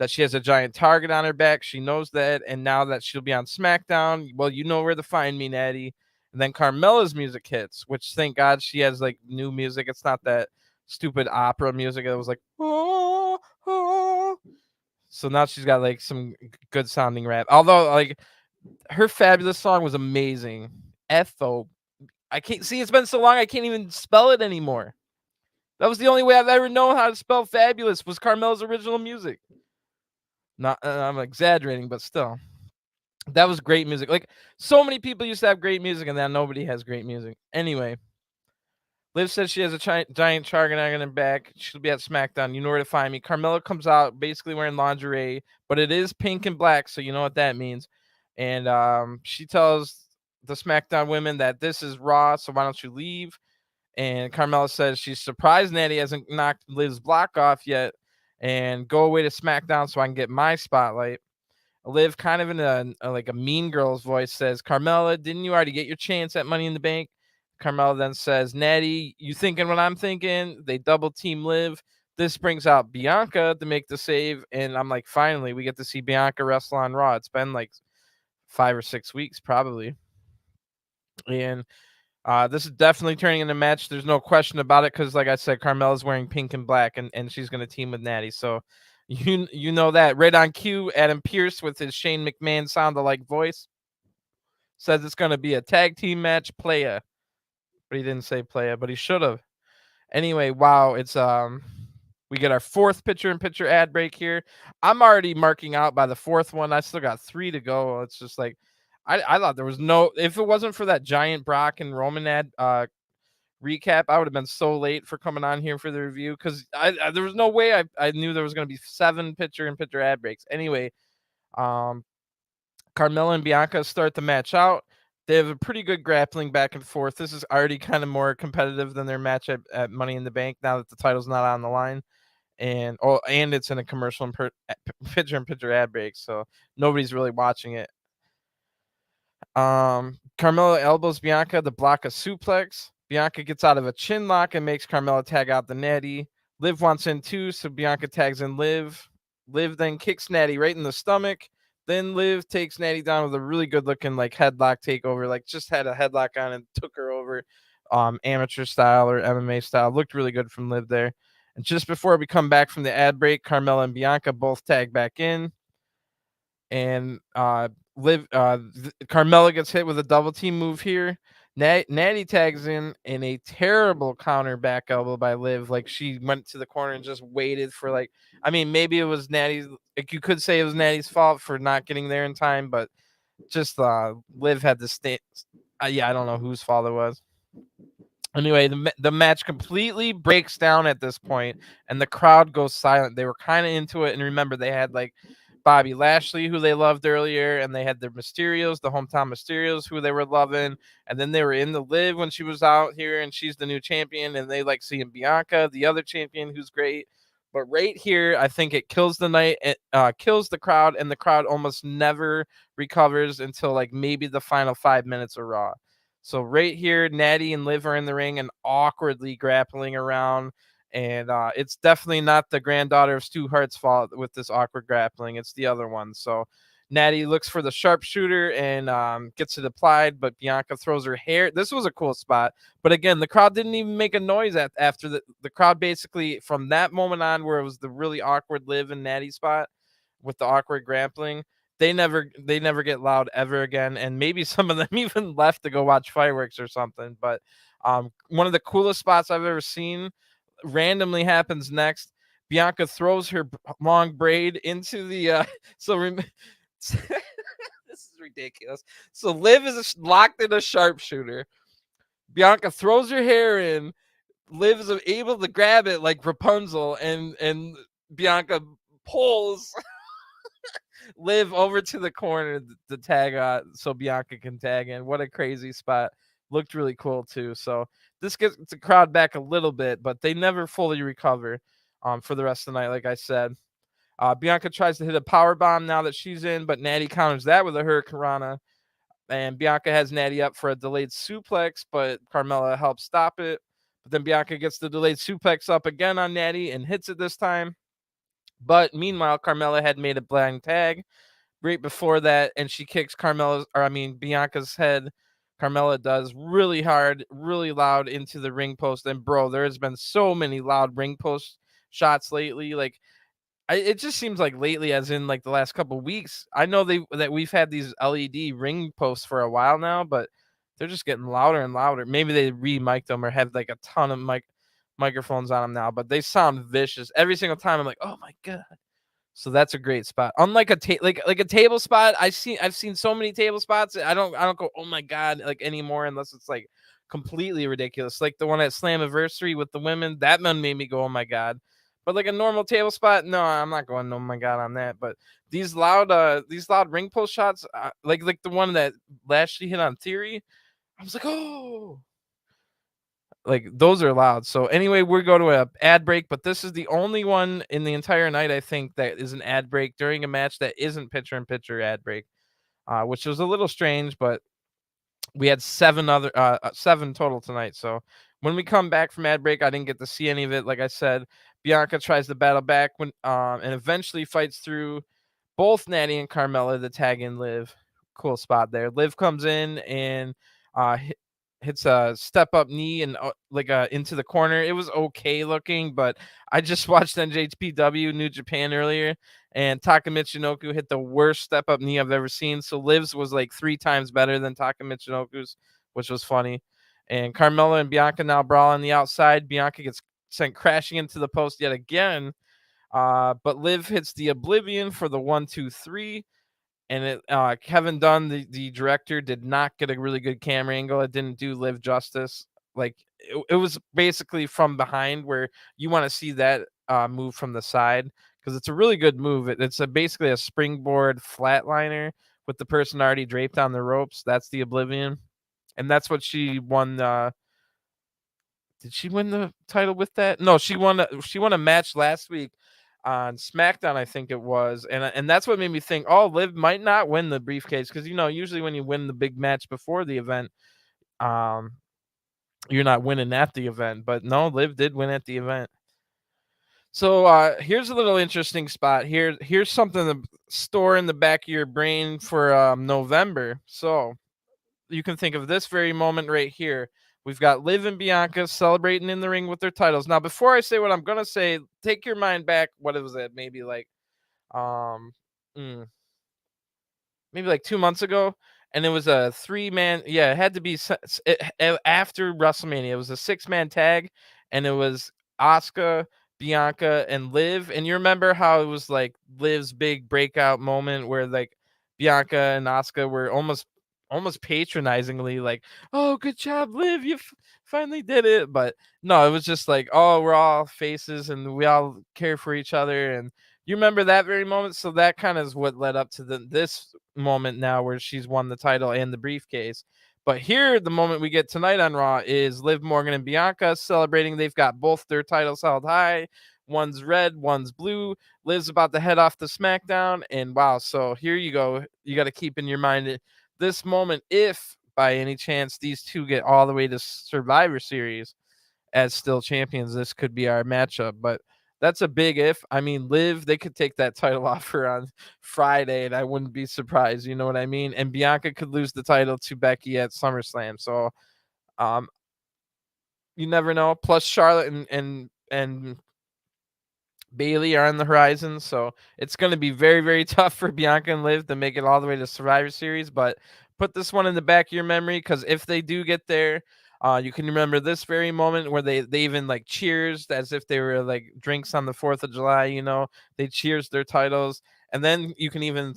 Speaker 1: she has a giant target on her back. She knows that. And now that she'll be on SmackDown, well, you know where to find me, Natty. And then Carmella's music hits, which thank God she has like new music. It's not that stupid opera music that was like, oh, oh. So now she's got like some good sounding rap. Although like her Fabulous song was amazing. F-O. I can't see, it's been so long I can't even spell it anymore. That was the only way I've ever known how to spell Fabulous was Carmella's original music. Not I'm exaggerating, but still. That was great music. Like so many people used to have great music and now nobody has great music. Anyway, Liv says she has a giant target on her back. She'll be at SmackDown. You know where to find me. Carmella comes out basically wearing lingerie, but it is pink and black, so you know what that means. And she tells the SmackDown women that this is Raw, so why don't you leave? And Carmella says she's surprised Natty hasn't knocked Liv's block off yet and go away to SmackDown so I can get my spotlight. Liv, kind of in a Mean Girls voice, says, Carmella, didn't you already get your chance at Money in the Bank? Carmella then says, Natty, you thinking what I'm thinking? They double team Liv. This brings out Bianca to make the save. And I'm like, finally, we get to see Bianca wrestle on Raw. It's been like 5 or 6 weeks, probably. And this is definitely turning into a match. There's no question about it because, like I said, Carmella's wearing pink and black, and she's going to team with Natty. So you know that. Right on cue, Adam Pearce with his Shane McMahon sound-alike voice says it's going to be a tag team match, playa. But he didn't say playa, but he should have. Anyway, wow, it's we get our fourth picture-in-picture ad break here. I'm already marking out by the fourth one. I still got 3 to go. It's just like I thought there was no, if it wasn't for that giant Brock and Roman ad recap, I would have been so late for coming on here for the review because there was no way I knew there was going to be 7 picture-in-picture ad breaks. Anyway, Carmella and Bianca start the match out. They have a pretty good grappling back and forth. This is already kind of more competitive than their match at Money in the Bank now that the title's not on the line. And it's in a commercial and picture-in-picture ad break, so nobody's really watching it. Carmella elbows Bianca to block a suplex. Bianca gets out of a chin lock and makes Carmella tag out the Natty. Liv wants in too, so Bianca tags in Liv. Liv then kicks Natty right in the stomach. Then Liv takes Natty down with a really good looking like headlock takeover, like just had a headlock on and took her over, amateur style or MMA style. Looked really good from Liv there. And just before we come back from the ad break, Carmella and Bianca both tag back in. And Carmella gets hit with a double team move here. Natty tags in a terrible counter back elbow by Liv. Like she went to the corner and just waited for maybe it was Natty's. Like you could say it was Natty's fault for not getting there in time, but just Liv had to stay. I don't know whose fault it was. Anyway, the match completely breaks down at this point, and the crowd goes silent. They were kind of into it, and remember they had like Bobby Lashley, who they loved earlier, and they had their Mysterios, the hometown Mysterios, who they were loving, and then they were in the Liv when she was out here, and she's the new champion, and they like seeing Bianca, the other champion, who's great. But right here, I think it kills the night, it kills the crowd, and the crowd almost never recovers until like maybe the final 5 minutes of Raw. So right here, Natty and Liv are in the ring and awkwardly grappling around. And it's definitely not the granddaughter of Stu Hart's fault with this awkward grappling. It's the other one. So Natty looks for the sharpshooter and gets it applied, but Bianca throws her hair. This was a cool spot. But again, the crowd didn't even make a noise after the crowd basically from that moment on where it was the really awkward Liv and Natty spot with the awkward grappling. They never get loud ever again. And maybe some of them even left to go watch fireworks or something. But one of the coolest spots I've ever seen randomly happens next. Bianca throws her long braid into the this is ridiculous. So Liv is locked in a sharpshooter. Bianca throws her hair in. Liv is able to grab it like Rapunzel, and Bianca pulls Liv over to the corner to tag so Bianca can tag in. What a crazy spot. Looked really cool too. So this gets the crowd back a little bit, but they never fully recover for the rest of the night, like I said. Bianca tries to hit a power bomb now that she's in, but Natty counters that with a Hurricanrana. And Bianca has Natty up for a delayed suplex, but Carmella helps stop it. But then Bianca gets the delayed suplex up again on Natty and hits it this time. But meanwhile, Carmella had made a blind tag right before that, and she kicks Bianca's head. Carmella does really hard, really loud into the ring post. And bro, there has been so many loud ring post shots lately. Like, it just seems like lately, as in like the last couple of weeks. I know that we've had these LED ring posts for a while now, but they're just getting louder and louder. Maybe they re-mic'd them or have like a ton of microphones on them now, but they sound vicious every single time. I'm like, oh my god. So that's a great spot. Unlike a table spot, I've seen so many table spots. I don't go, oh my god, like anymore unless it's like completely ridiculous. Like the one at Slammiversary with the women, that one made me go, oh my god. But like a normal table spot, no, I'm not going, oh my god, on that. But these loud ring post shots, like the one that Lashley hit on Theory, I was like, oh. Like those are loud. So anyway, we go to a ad break, but this is the only one in the entire night, I think, that is an ad break during a match that isn't picture-in-picture ad break, which was a little strange, but we had seven total tonight. So when we come back from ad break, I didn't get to see any of it. Like I said, Bianca tries to battle back and eventually fights through both Natty and Carmella to tag in Liv. Cool spot there. Liv comes in and hits a step up knee and into the corner. It was okay looking, but I just watched NJPW New Japan earlier, and Taka Michinoku hit the worst step up knee I've ever seen. So Liv's was like 3 times better than Taka Michinoku's, which was funny. And Carmella and Bianca now brawl on the outside. Bianca gets sent crashing into the post yet again. But Liv hits the Oblivion for the 1-2-3. And Kevin Dunn, the director, did not get a really good camera angle. It didn't do Liv justice. Like it was basically from behind, where you want to see that move from the side, because it's a really good move. It's basically a springboard flatliner with the person already draped on the ropes. That's the Oblivion, and that's what she won. Did she win the title with that? No, she won a match last week on Smackdown, I think it was, and that's what made me think, oh, Liv might not win the briefcase, because usually when you win the big match before the event, you're not winning at the event. But no, Liv did win at the event. So here's a little interesting spot. Here's something to store in the back of your brain for November. So you can think of this very moment right here. We've got Liv and Bianca celebrating in the ring with their titles. Now, before I say what I'm gonna say, take your mind back. What was it? Maybe like, maybe like 2 months ago, and it was a 3-man. Yeah, it had to be after WrestleMania. It was a 6-man tag, and it was Asuka, Bianca, and Liv. And you remember how it was like Liv's big breakout moment, where like Bianca and Asuka were almost patronizingly like, oh, good job, Liv, you finally did it. But no, it was just like, oh, we're all faces and we all care for each other. And You remember that very moment? So that kind of is what led up to this moment now where she's won the title and the briefcase. But here, the moment we get tonight on Raw is Liv Morgan and Bianca celebrating. They've got both their titles held high. One's red, one's blue. Liv's about to head off to SmackDown. And wow, so here you go. You got to keep in your mind this moment, if by any chance these two get all the way to Survivor Series as still champions, this could be our matchup. But that's a big if. I mean, Liv, they could take that title off her on Friday, and I wouldn't be surprised. You know what I mean? And Bianca could lose the title to Becky at SummerSlam. So, um, you never know. Plus, Charlotte and Bailey are on the horizon, so it's going to be very, very tough for Bianca and Liv to make it all the way to Survivor Series. But put this one in the back of your memory, because if they do get there, you can remember this very moment where they even like cheers as if they were like drinks on the 4th of July. You know, they cheers their titles, and then you can even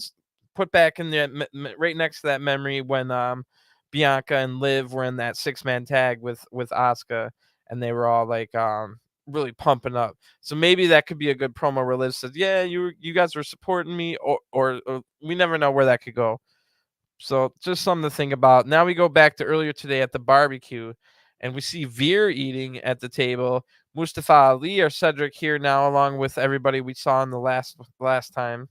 Speaker 1: put back in there right next to that memory when Bianca and Liv were in that 6-man tag with Asuka, and they were all like really pumping up. So maybe that could be a good promo where Liz says, "Yeah, you guys were supporting me," or we never know where that could go. So just something to think about. Now we go back to earlier today at the barbecue, and we see Veer eating at the table. Mustafa Ali or Cedric here now, along with everybody we saw in the last time.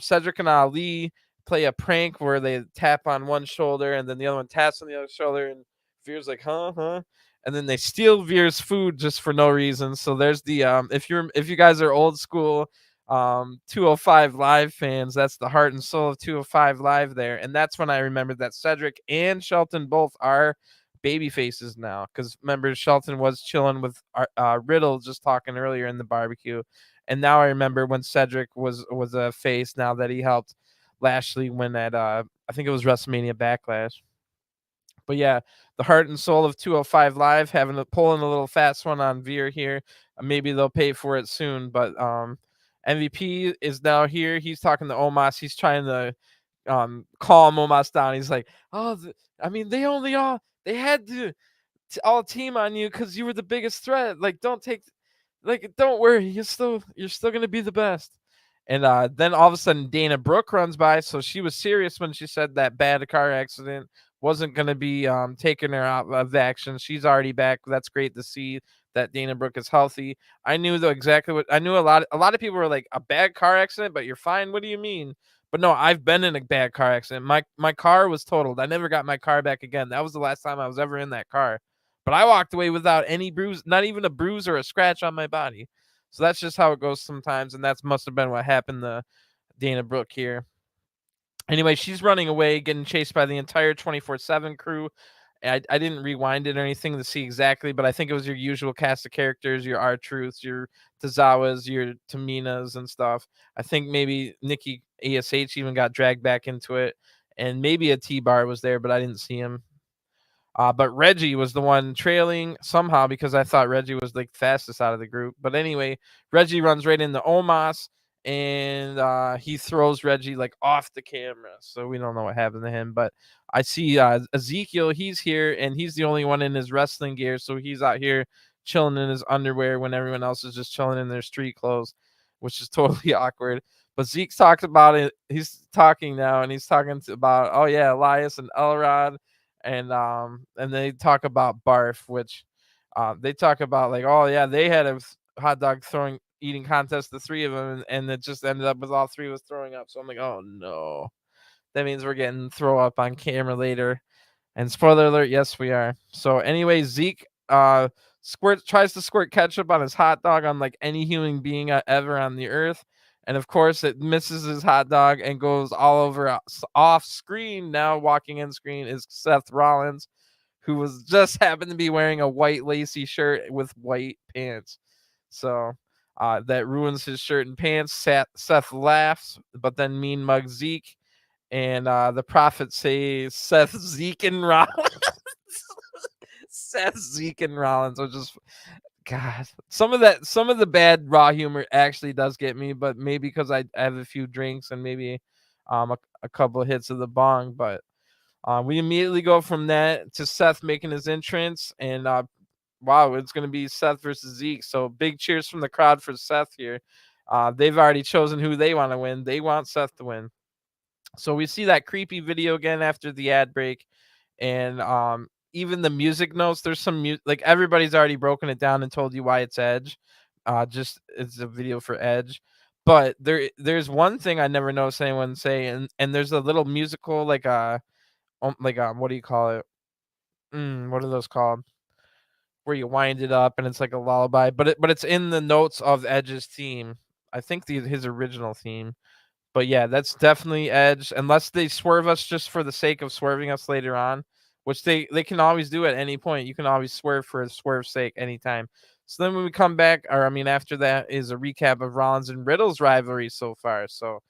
Speaker 1: Cedric and Ali play a prank where they tap on one shoulder and then the other one taps on the other shoulder, and Veer's like, huh, and then they steal Veer's food just for no reason. So there's the if you guys are old school 205 Live fans, that's the heart and soul of 205 Live there, and that's when I remembered that Cedric and Shelton both are baby faces now, because remember Shelton was chilling with Riddle just talking earlier in the barbecue. And now I remember when Cedric was a face, now that he helped Lashley win at I think it was WrestleMania Backlash. But yeah, the heart and soul of 205 Live pulling a little fast one on Veer here. Maybe they'll pay for it soon. But MVP is now here. He's talking to Omos. He's trying to calm Omos down. He's like, "Oh, I mean, they had to all team on you because you were the biggest threat. Like, don't worry, you're still gonna be the best." And then all of a sudden Dana Brooke runs by, so she was serious when she said that bad car accident wasn't gonna be taking her out of action. She's already back. That's great to see that Dana Brooke is healthy. I knew though exactly what I knew. A lot of people were like, a bad car accident, but you're fine. What do you mean? But no, I've been in a bad car accident. My car was totaled. I never got my car back again. That was the last time I was ever in that car. But I walked away without any bruise, not even a bruise or a scratch on my body. So that's just how it goes sometimes, and that must have been what happened to Dana Brooke here. Anyway, she's running away, getting chased by the entire 24/7 crew. I didn't rewind it or anything to see exactly, but I think it was your usual cast of characters, your R-Truths, your Tozawas, your Taminas and stuff. I think maybe Nikki ASH even got dragged back into it, and maybe a T-Bar was there, but I didn't see him. But Reggie was the one trailing somehow, because I thought Reggie was like fastest out of the group. But anyway, Reggie runs right into Omos, and he throws Reggie like off the camera. So we don't know what happened to him. But I see Ezekiel, he's here, and he's the only one in his wrestling gear. So he's out here chilling in his underwear when everyone else is just chilling in their street clothes, which is totally awkward. But Zeke's talked about it. He's talking now, and he's talking about, oh yeah, Elias and Elrod, and they talk about barf, which they talk about like, oh yeah, they had a hot dog eating contest, the three of them, and it just ended up with all three of us throwing up. So I'm like, oh no, that means we're getting throw up on camera later. And spoiler alert, yes we are. So anyway, Zeke tries to squirt ketchup on his hot dog on like any human being ever on the earth. And of course, it misses his hot dog and goes all over off screen. Now, walking in screen is Seth Rollins, who was just happened to be wearing a white lacy shirt with white pants. So that ruins his shirt and pants. Seth laughs, but then mean mugs Zeke. And the prophets say Seth, Zeke, and Rollins. Seth, Zeke, and Rollins are just, God, some of the bad Raw humor actually does get me, but maybe because I have a few drinks and maybe a couple of hits of the bong. But we immediately go from that to Seth making his entrance, and wow, it's going to be Seth versus Zeke. So big cheers from the crowd for Seth here. They've already chosen who they want to win. They want Seth to win. So we see that creepy video again after the ad break, and even the music notes. There's some like everybody's already broken it down and told you why it's Edge. Just it's a video for Edge. But there's one thing I never noticed anyone say, and there's a little musical what do you call it? What are those called? Where you wind it up and it's like a lullaby, but it's in the notes of Edge's theme. I think his original theme. But yeah, that's definitely Edge, unless they swerve us just for the sake of swerving us later on, which they can always do at any point. You can always swerve for a swerve's sake anytime. So then when we come back, or I mean, after that is a recap of Rollins and Riddle's rivalry so far. So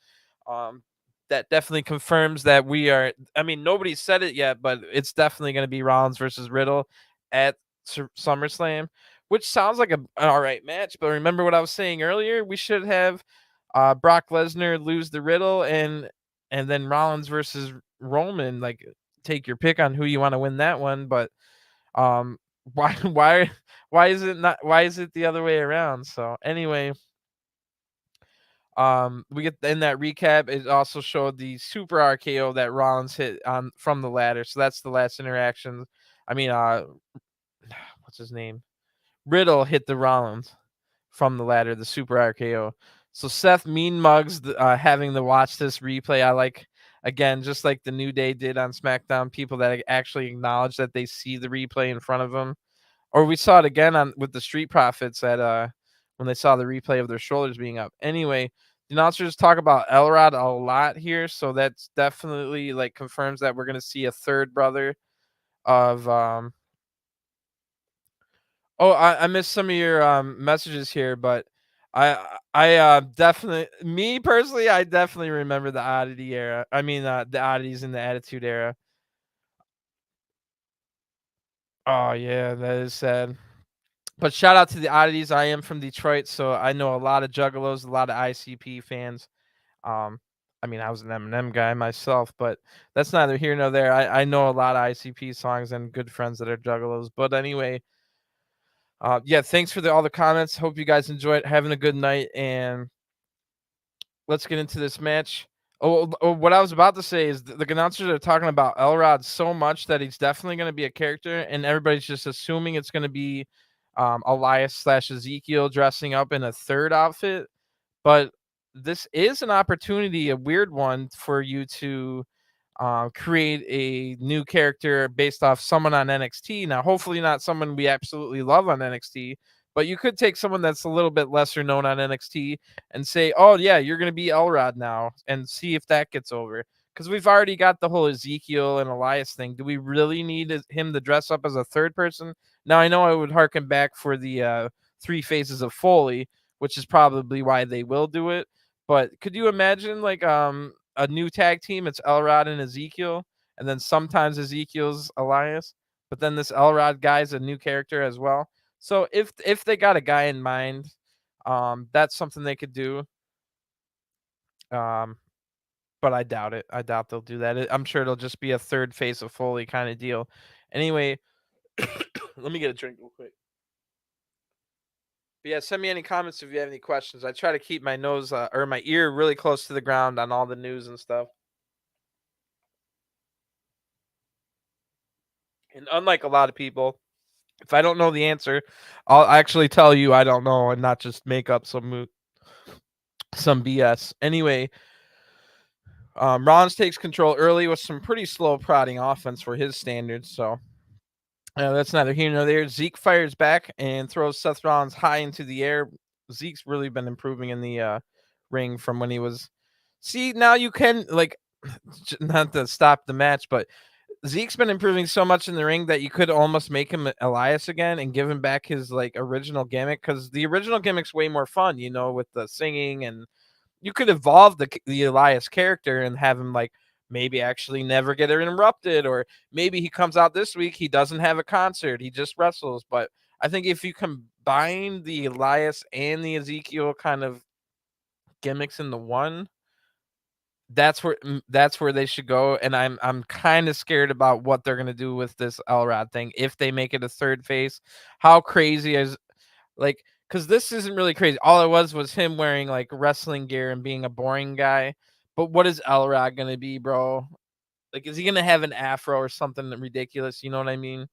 Speaker 1: um, that definitely confirms that we are. I mean, nobody said it yet, but it's definitely going to be Rollins versus Riddle at SummerSlam, which sounds like an all right match. But remember what I was saying earlier? We should have Brock Lesnar lose the Riddle, and then Rollins versus Roman. Like, take your pick on who you want to win that one. But um, why is it not? Why is it the other way around? So anyway. We get in that recap. It also showed the super RKO that Rollins hit on from the ladder. So that's the last interaction. I mean, what's his name? Riddle hit the Rollins from the ladder, the super RKO. So Seth mean mugs having to watch this replay. I like, again, just like the New Day did on SmackDown, people that actually acknowledge that they see the replay in front of them. Or we saw it again with the Street Profits at when they saw the replay of their shoulders being up. Anyway, the announcers talk about Elrod a lot here, so that's definitely like confirms that we're gonna see a third brother of Oh, I missed some of your messages here, but I definitely, me personally, I definitely remember the oddity era. I mean the oddities in the Attitude Era. Oh yeah, that is sad. But shout out to the oddities. I am from Detroit, so I know a lot of Juggalos, a lot of ICP fans. Um, I mean, I was an Eminem guy myself, but that's neither here nor there. I know a lot of ICP songs and good friends that are Juggalos. But anyway, yeah, thanks for all the comments. Hope you guys enjoyed having a good night, and let's get into this match. What I was about to say is the announcers are talking about Elrod so much that he's definitely going to be a character, and everybody's just assuming it's going to be Elias slash Ezekiel dressing up in a third outfit. But this is an opportunity, a weird one, for you to create a new character based off someone on NXT. Now, hopefully not someone we absolutely love on NXT, but you could take someone that's a little bit lesser known on NXT and say, oh, yeah, you're going to be Elrod now, and see if that gets over. Because we've already got the whole Ezekiel and Elias thing. Do we really need him to dress up as a third person? Now, I know I would harken back for the 3 Phases of Foley, which is probably why they will do it. But could you imagine like a new tag team? It's Elrod and Ezekiel, and then sometimes Ezekiel's Elias, but then this Elrod guy's a new character as well. So if they got a guy in mind, that's something they could do. Um, but I doubt it. I doubt they'll do that. I'm sure it'll just be a third face of Foley kind of deal. Anyway, let me get a drink real quick. But yeah, send me any comments if you have any questions. I try to keep my nose or my ear really close to the ground on all the news and stuff. And unlike a lot of people, if I don't know the answer, I'll actually tell you I don't know and not just make up some BS. Anyway, Rollins takes control early with some pretty slow prodding offense for his standards. So that's neither here nor there. Zeke fires back and throws Seth Rollins high into the air. Zeke's really been improving in the ring from when he was. See, now you can like not to stop the match, but Zeke's been improving so much in the ring that you could almost make him Elias again and give him back his like original gimmick, because the original gimmick's way more fun, with the singing, and you could evolve the Elias character and have him like maybe actually never get interrupted, or maybe he comes out this week, he doesn't have a concert, he just wrestles. But I think if you combine the Elias and the Ezekiel kind of gimmicks into one, that's where they should go. And I'm kind of scared about what they're gonna do with this Elrod thing if they make it a third face. How crazy is like because this isn't really crazy. All it was him wearing like wrestling gear and being a boring guy. But what is Elrod gonna be, bro? Like, is he gonna have an afro or something ridiculous? You know what I mean?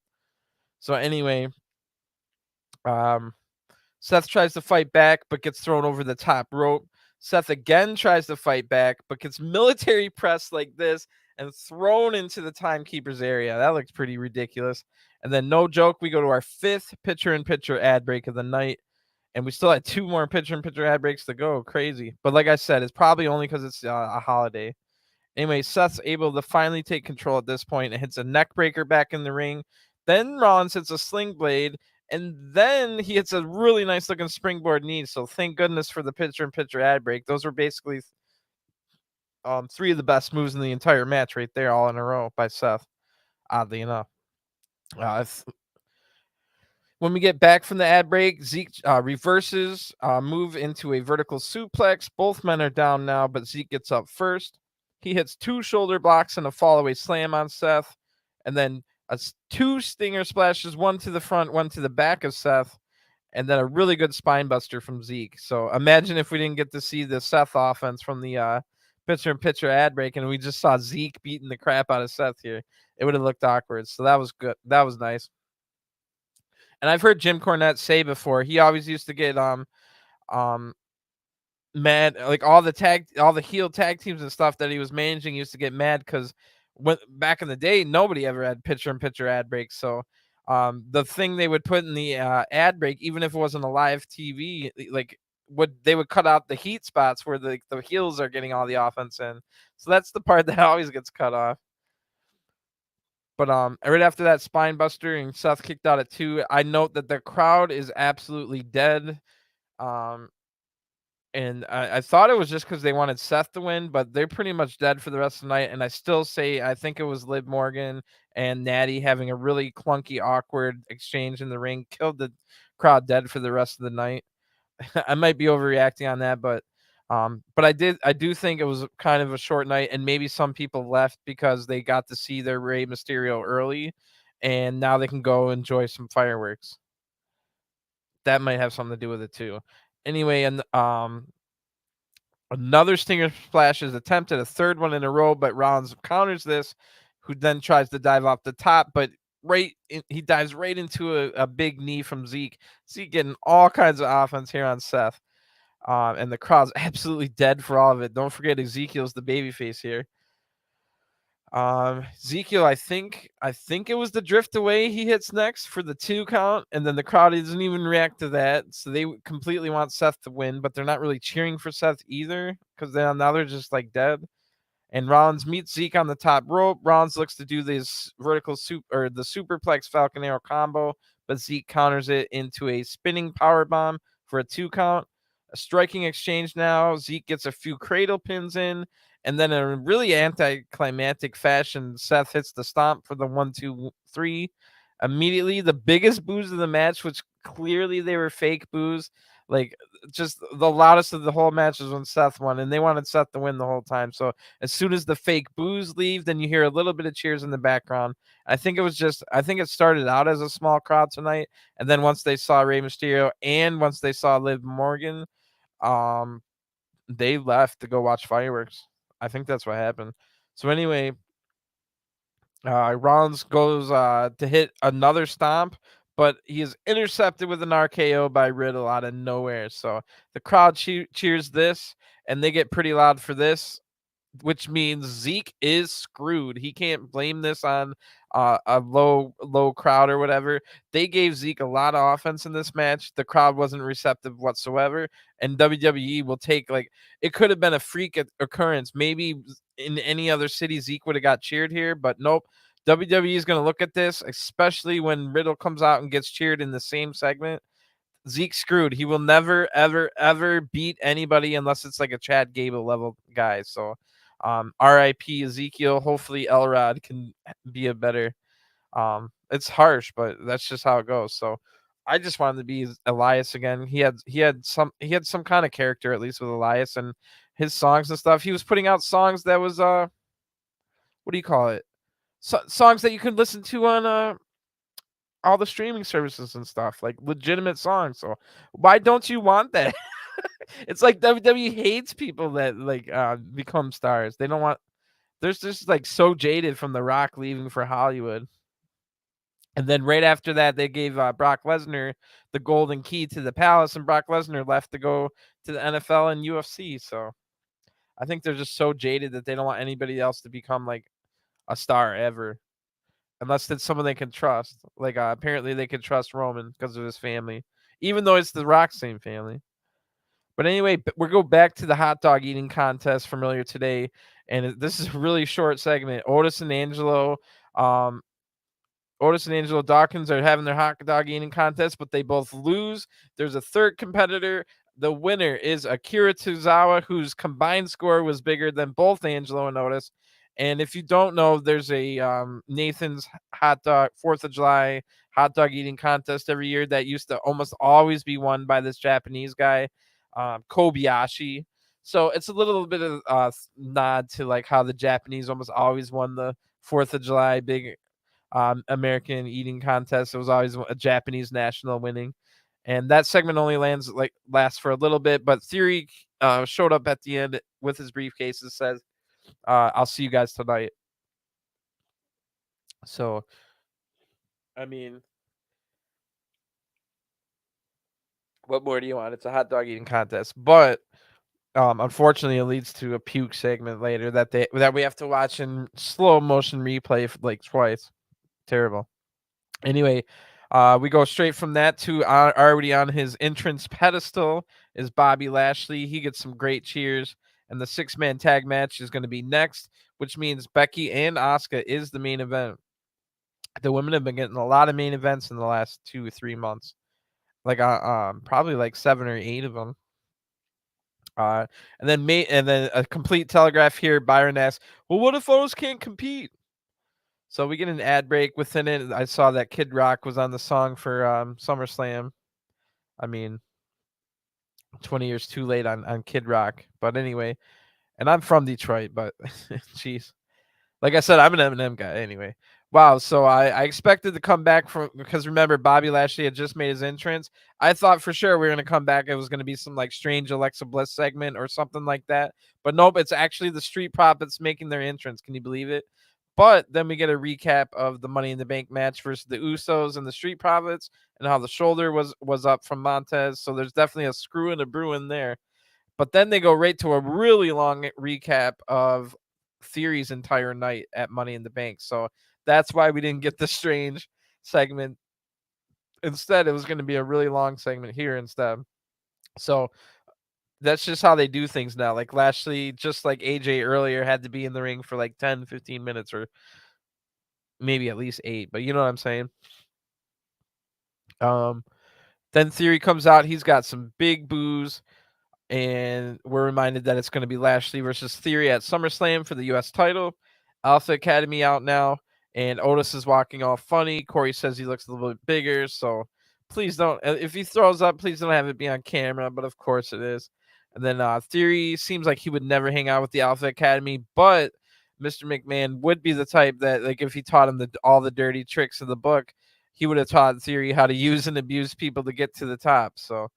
Speaker 1: So anyway, um, Seth tries to fight back, but gets thrown over the top rope. Seth again tries to fight back, but gets military pressed like this and thrown into the timekeeper's area. That looks pretty ridiculous. And then, no joke, we go to our 5th picture-in-picture ad break of the night. And we still had 2 more picture-in-picture ad breaks to go. Crazy. But like I said, it's probably only because it's a holiday. Anyway, Seth's able to finally take control at this point and hits a neck breaker back in the ring. Then Rollins hits a sling blade, and then he hits a really nice looking springboard knee. So thank goodness for the picture-in-picture ad break. Those were basically 3 of the best moves in the entire match right there, all in a row by Seth, oddly enough. When we get back from the ad break, Zeke reverses, move into a vertical suplex. Both men are down now, but Zeke gets up first. He hits 2 shoulder blocks and a fallaway slam on Seth, and then 2 stinger splashes, one to the front, one to the back of Seth, and then a really good spine buster from Zeke. So imagine if we didn't get to see the Seth offense from the picture-in-picture ad break, and we just saw Zeke beating the crap out of Seth here. It would have looked awkward. So that was good. That was nice. And I've heard Jim Cornette say before, he always used to get mad, like all the heel tag teams and stuff that he was managing used to get mad because when back in the day nobody ever had picture-in-picture ad breaks. So the thing they would put in the ad break, even if it wasn't a live TV, like they would cut out the heat spots where the heels are getting all the offense in. So that's the part that always gets cut off. But right after that spine buster and Seth kicked out at 2, I note that the crowd is absolutely dead. And I thought it was just because they wanted Seth to win, but they're pretty much dead for the rest of the night. And I still say I think it was Liv Morgan and Natty having a really clunky, awkward exchange in the ring killed the crowd dead for the rest of the night. I might be overreacting on that, but I do think it was kind of a short night, and maybe some people left because they got to see their Rey Mysterio early, and now they can go enjoy some fireworks. That might have something to do with it too. Anyway, and another stinger splash is attempted, a 3rd one in a row, but Rollins counters this, who then tries to dive off the top, but he dives right into a big knee from Zeke. Zeke getting all kinds of offense here on Seth. And the crowd's absolutely dead for all of it. Don't forget Ezekiel's the babyface here. Ezekiel, I think it was the drift away he hits next for the 2 count, and then the crowd doesn't even react to that. So they completely want Seth to win, but they're not really cheering for Seth either because now they're just like dead. And Rollins meets Zeke on the top rope. Rollins looks to do this vertical the superplex Falcon Arrow combo, but Zeke counters it into a spinning power bomb for a 2 count. A striking exchange now. Zeke gets a few cradle pins in, and then in a really anticlimactic fashion, Seth hits the stomp for the 1, 2, 3. Immediately, the biggest boos of the match, which clearly they were fake boos. Like, just the loudest of the whole match is when Seth won, and they wanted Seth to win the whole time. So as soon as the fake boos leave, then you hear a little bit of cheers in the background. I think it started out as a small crowd tonight, and then once they saw Rey Mysterio and once they saw Liv Morgan, they left to go watch fireworks. I think that's what happened. So anyway, Rollins goes to hit another stomp, but he is intercepted with an RKO by Riddle out of nowhere. So the crowd cheers this, and they get pretty loud for this, which means Zeke is screwed. He can't blame this on a low crowd or whatever. They gave Zeke a lot of offense in this match. The crowd wasn't receptive whatsoever, and WWE will take, like, it could have been a freak occurrence. Maybe in any other city Zeke would have got cheered here, but nope. WWE is going to look at this, especially when Riddle comes out and gets cheered in the same segment. Zeke screwed. He will never, ever, ever beat anybody unless it's like a Chad Gable level guy. So, R.I.P. Ezekiel. Hopefully, Elrod can be a better. It's harsh, but that's just how it goes. So, I just wanted to be Elias again. He had some kind of character, at least with Elias and his songs and stuff. He was putting out songs that was what do you call it? Songs that you could listen to on all the streaming services and stuff, like legitimate songs. So why don't you want that? It's like WWE hates people that like become stars. They don't want. They're just like so jaded from The Rock leaving for Hollywood. And then right after that, they gave Brock Lesnar the golden key to the palace, and Brock Lesnar left to go to the NFL and UFC. So I think they're just so jaded that they don't want anybody else to become like a star ever, unless it's someone they can trust. Like apparently they can trust Roman because of his family, even though it's the Rock's same family. But anyway, we'll go back to the hot dog eating contest from earlier today, and this is a really short segment. Um, Otis and Angelo Dawkins are having their hot dog eating contest, but they both lose. There's a third competitor. The winner is Akira Tozawa, whose combined score was bigger than both Angelo and Otis. And if you don't know, there's a Nathan's hot dog 4th of July hot dog eating contest every year that used to almost always be won by this Japanese guy, Kobayashi. So it's a little bit of nod to like how the Japanese almost always won the 4th of July big American eating contest. It was always a Japanese national winning. And that segment only lasts for a little bit, but Theory showed up at the end with his briefcase and says, I'll see you guys tonight. So, I mean, what more do you want? It's a hot dog eating contest. But unfortunately, it leads to a puke segment later that we have to watch in slow motion replay like twice. Terrible. Anyway, we go straight from that to already on his entrance pedestal is Bobby Lashley. He gets some great cheers, and the 6-man tag match is going to be next, which means Becky and Asuka is the main event. The women have been getting a lot of main events in the last 2 or 3 months, like probably like 7 or 8 of them. And then a complete telegraph here. Byron asks, "Well, what if those can't compete?" So we get an ad break within it. I saw that Kid Rock was on the song for SummerSlam. I mean, 20 years too late on Kid Rock. But anyway, and I'm from Detroit, but jeez. Like I said, I'm an Eminem guy anyway. Wow, so I expected to come back from because remember Bobby Lashley had just made his entrance. I thought for sure we were gonna come back. It was gonna be some like strange Alexa Bliss segment or something like that. But nope, it's actually the Street Profits making their entrance. Can you believe it? But then we get a recap of the Money in the Bank match versus the Usos and the Street Profits and how the shoulder was up from Montez. So there's definitely a screw and a brew in there. But then they go right to a really long recap of Theory's entire night at Money in the Bank. So that's why we didn't get the strange segment. Instead, it was going to be a really long segment here instead. So that's just how they do things now. Like Lashley, just like AJ earlier, had to be in the ring for like 10, 15 minutes or maybe at least 8. But you know what I'm saying? Then Theory comes out. He's got some big boos. And we're reminded that it's going to be Lashley versus Theory at SummerSlam for the U.S. title. Alpha Academy out now, and Otis is walking all funny. Corey says he looks a little bit bigger, so please don't. If he throws up, please don't have it be on camera, but of course it is. And then Theory seems like he would never hang out with the Alpha Academy, but Mr. McMahon would be the type that, like, if he taught him all the dirty tricks of the book, he would have taught Theory how to use and abuse people to get to the top. So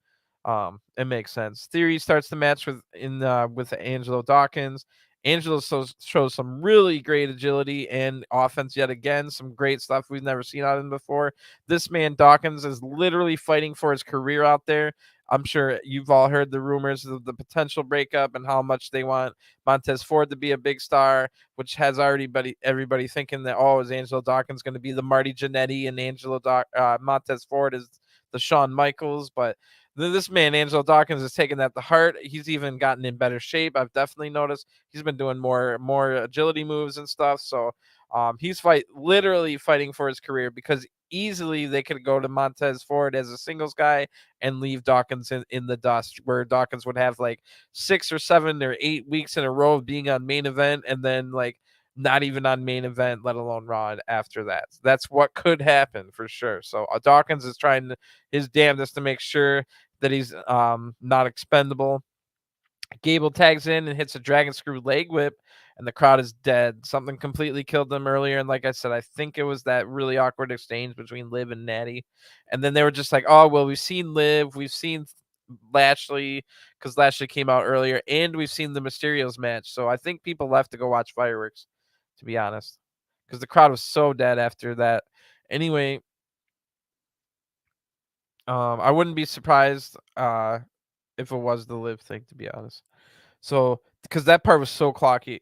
Speaker 1: it makes sense. Theory starts the match with Angelo Dawkins. Angelo shows some really great agility and offense yet again. Some great stuff we've never seen out of him before. This man Dawkins is literally fighting for his career out there. I'm sure you've all heard the rumors of the potential breakup and how much they want Montez Ford to be a big star, which has already everybody thinking that, is Angelo Dawkins going to be the Marty Jannetty and Montez Ford is the Shawn Michaels, but this man, Angelo Dawkins, is taking that to heart. He's even gotten in better shape. I've definitely noticed he's been doing more agility moves and stuff. So he's literally fighting for his career because easily they could go to Montez Ford as a singles guy and leave Dawkins in the dust, where Dawkins would have like 6 or 7 or 8 weeks in a row of being on main event and then like not even on main event, let alone Raw after that. That's what could happen for sure. So Dawkins is trying his damnedest to make sure that he's not expendable. Gable tags in and hits a dragon screw leg whip, and the crowd is dead. Something completely killed them earlier, and like I said, I think it was that really awkward exchange between Liv and Natty, and then they were just like, oh well, we've seen Liv, we've seen Lashley, because Lashley came out earlier, and we've seen the Mysterios match, so I think people left to go watch fireworks, to be honest, because the crowd was so dead after that. Anyway, I wouldn't be surprised if it was the Liv thing, to be honest. So, because that part was so clunky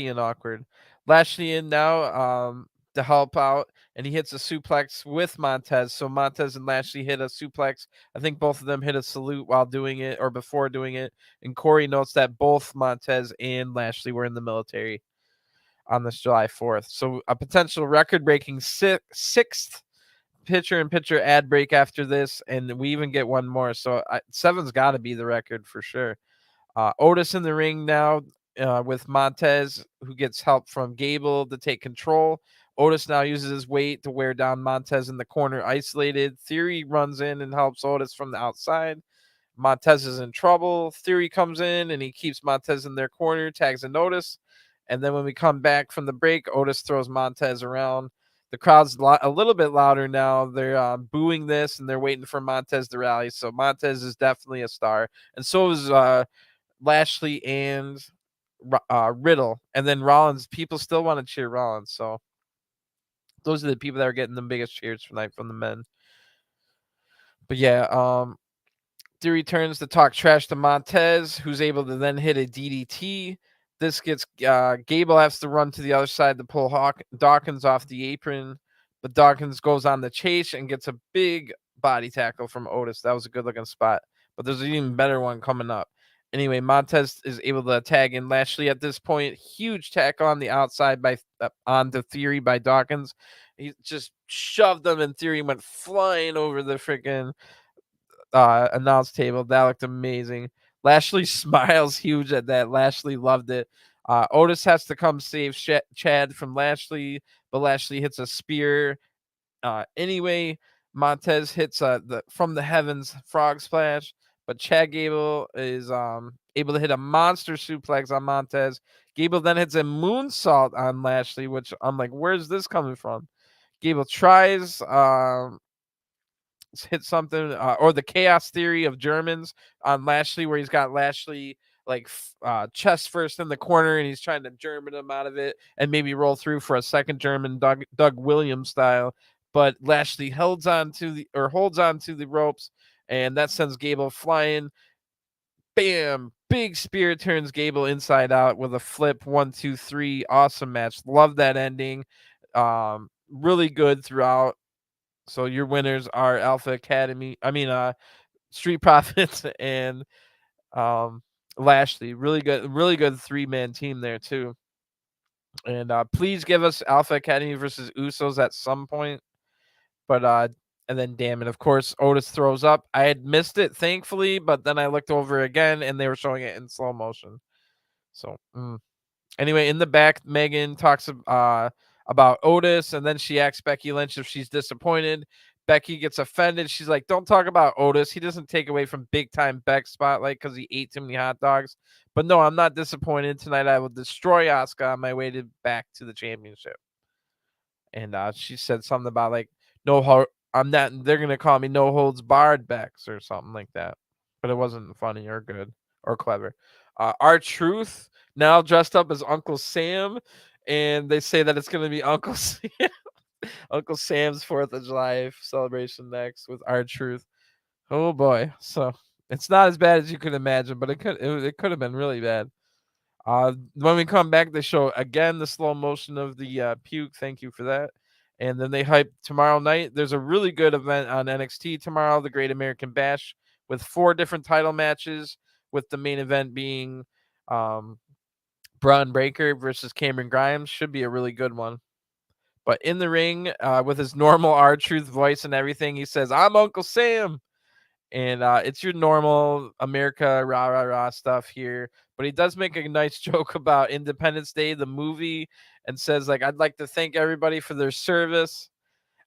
Speaker 1: and awkward. Lashley in now to help out, and he hits a suplex with Montez. So Montez and Lashley hit a suplex. I think both of them hit a salute while doing it or before doing it. And Corey notes that both Montez and Lashley were in the military on this July 4th. So a potential record-breaking sixth picture-in-picture ad break after this, and we even get one more. So 7's got to be the record for sure. Otis in the ring now with Montez, who gets help from Gable to take control. Otis now uses his weight to wear down Montez in the corner, isolated. Theory runs in and helps Otis from the outside. Montez is in trouble. Theory comes in and he keeps Montez in their corner, tags and Otis. And then when we come back from the break, Otis throws Montez around. The crowd's a little bit louder now. They're booing this and they're waiting for Montez to rally. So Montez is definitely a star. And so is Lashley and Riddle. And then Rollins, people still want to cheer Rollins. So those are the people that are getting the biggest cheers tonight from the men. But yeah, Theory turns to talk trash to Montez, who's able to then hit a DDT. This gets Gable has to run to the other side to pull Dawkins off the apron, but Dawkins goes on the chase and gets a big body tackle from Otis. That was a good looking spot, but there's an even better one coming up. Anyway, Montez is able to tag in Lashley at this point. Huge tackle on the outside by onto Theory by Dawkins. He just shoved them, and Theory went flying over the freaking announce table. That looked amazing. Lashley smiles huge at that. Lashley loved it. Otis has to come save Chad from Lashley, but Lashley hits a spear. Anyway, Montez hits from the heavens frog splash, but Chad Gable is able to hit a monster suplex on Montez. Gable then hits a moonsault on Lashley, which I'm like, where's this coming from? Gable tries hit something or the chaos theory of Germans on Lashley, where he's got Lashley like chest first in the corner and he's trying to German him out of it and maybe roll through for a second German Doug Williams style, but Lashley holds on to the ropes, and that sends Gable flying. Bam, big spear turns Gable inside out with a flip. 1 2 3, awesome match. Love that ending. Really good throughout. So your winners are Alpha Academy. Street Profits and Lashley. Really good 3-man team there too. And please give us Alpha Academy versus Usos at some point. But and then damn it, of course, Otis throws up. I had missed it, thankfully, but then I looked over again and they were showing it in slow motion. So anyway, in the back, Megan talks about Otis, and then she asks Becky Lynch if she's disappointed. Becky gets offended. She's like, don't talk about Otis. He doesn't take away from big-time Beck's spotlight because he ate too many hot dogs. But no, I'm not disappointed. Tonight I will destroy Asuka on my way back to the championship. And she said something about like, I'm not, they're going to call me no holds barred Becks or something like that. But it wasn't funny or good or clever. R-Truth now dressed up as Uncle Sam, and they say that it's going to be Uncle Sam. Uncle Sam's 4th of July celebration next with R-Truth. Oh boy. So it's not as bad as you could imagine, but it could have been really bad. When we come back, they show again the slow motion of the puke. Thank you for that. And then they hype tomorrow night. There's a really good event on NXT tomorrow, the Great American Bash, with 4 different title matches, with the main event being Braun Breaker versus Cameron Grimes. Should be a really good one. But in the ring, with his normal R-Truth voice and everything, he says, I'm Uncle Sam. And it's your normal America rah rah rah stuff here, but he does make a nice joke about Independence Day, the movie, and says like, I'd like to thank everybody for their service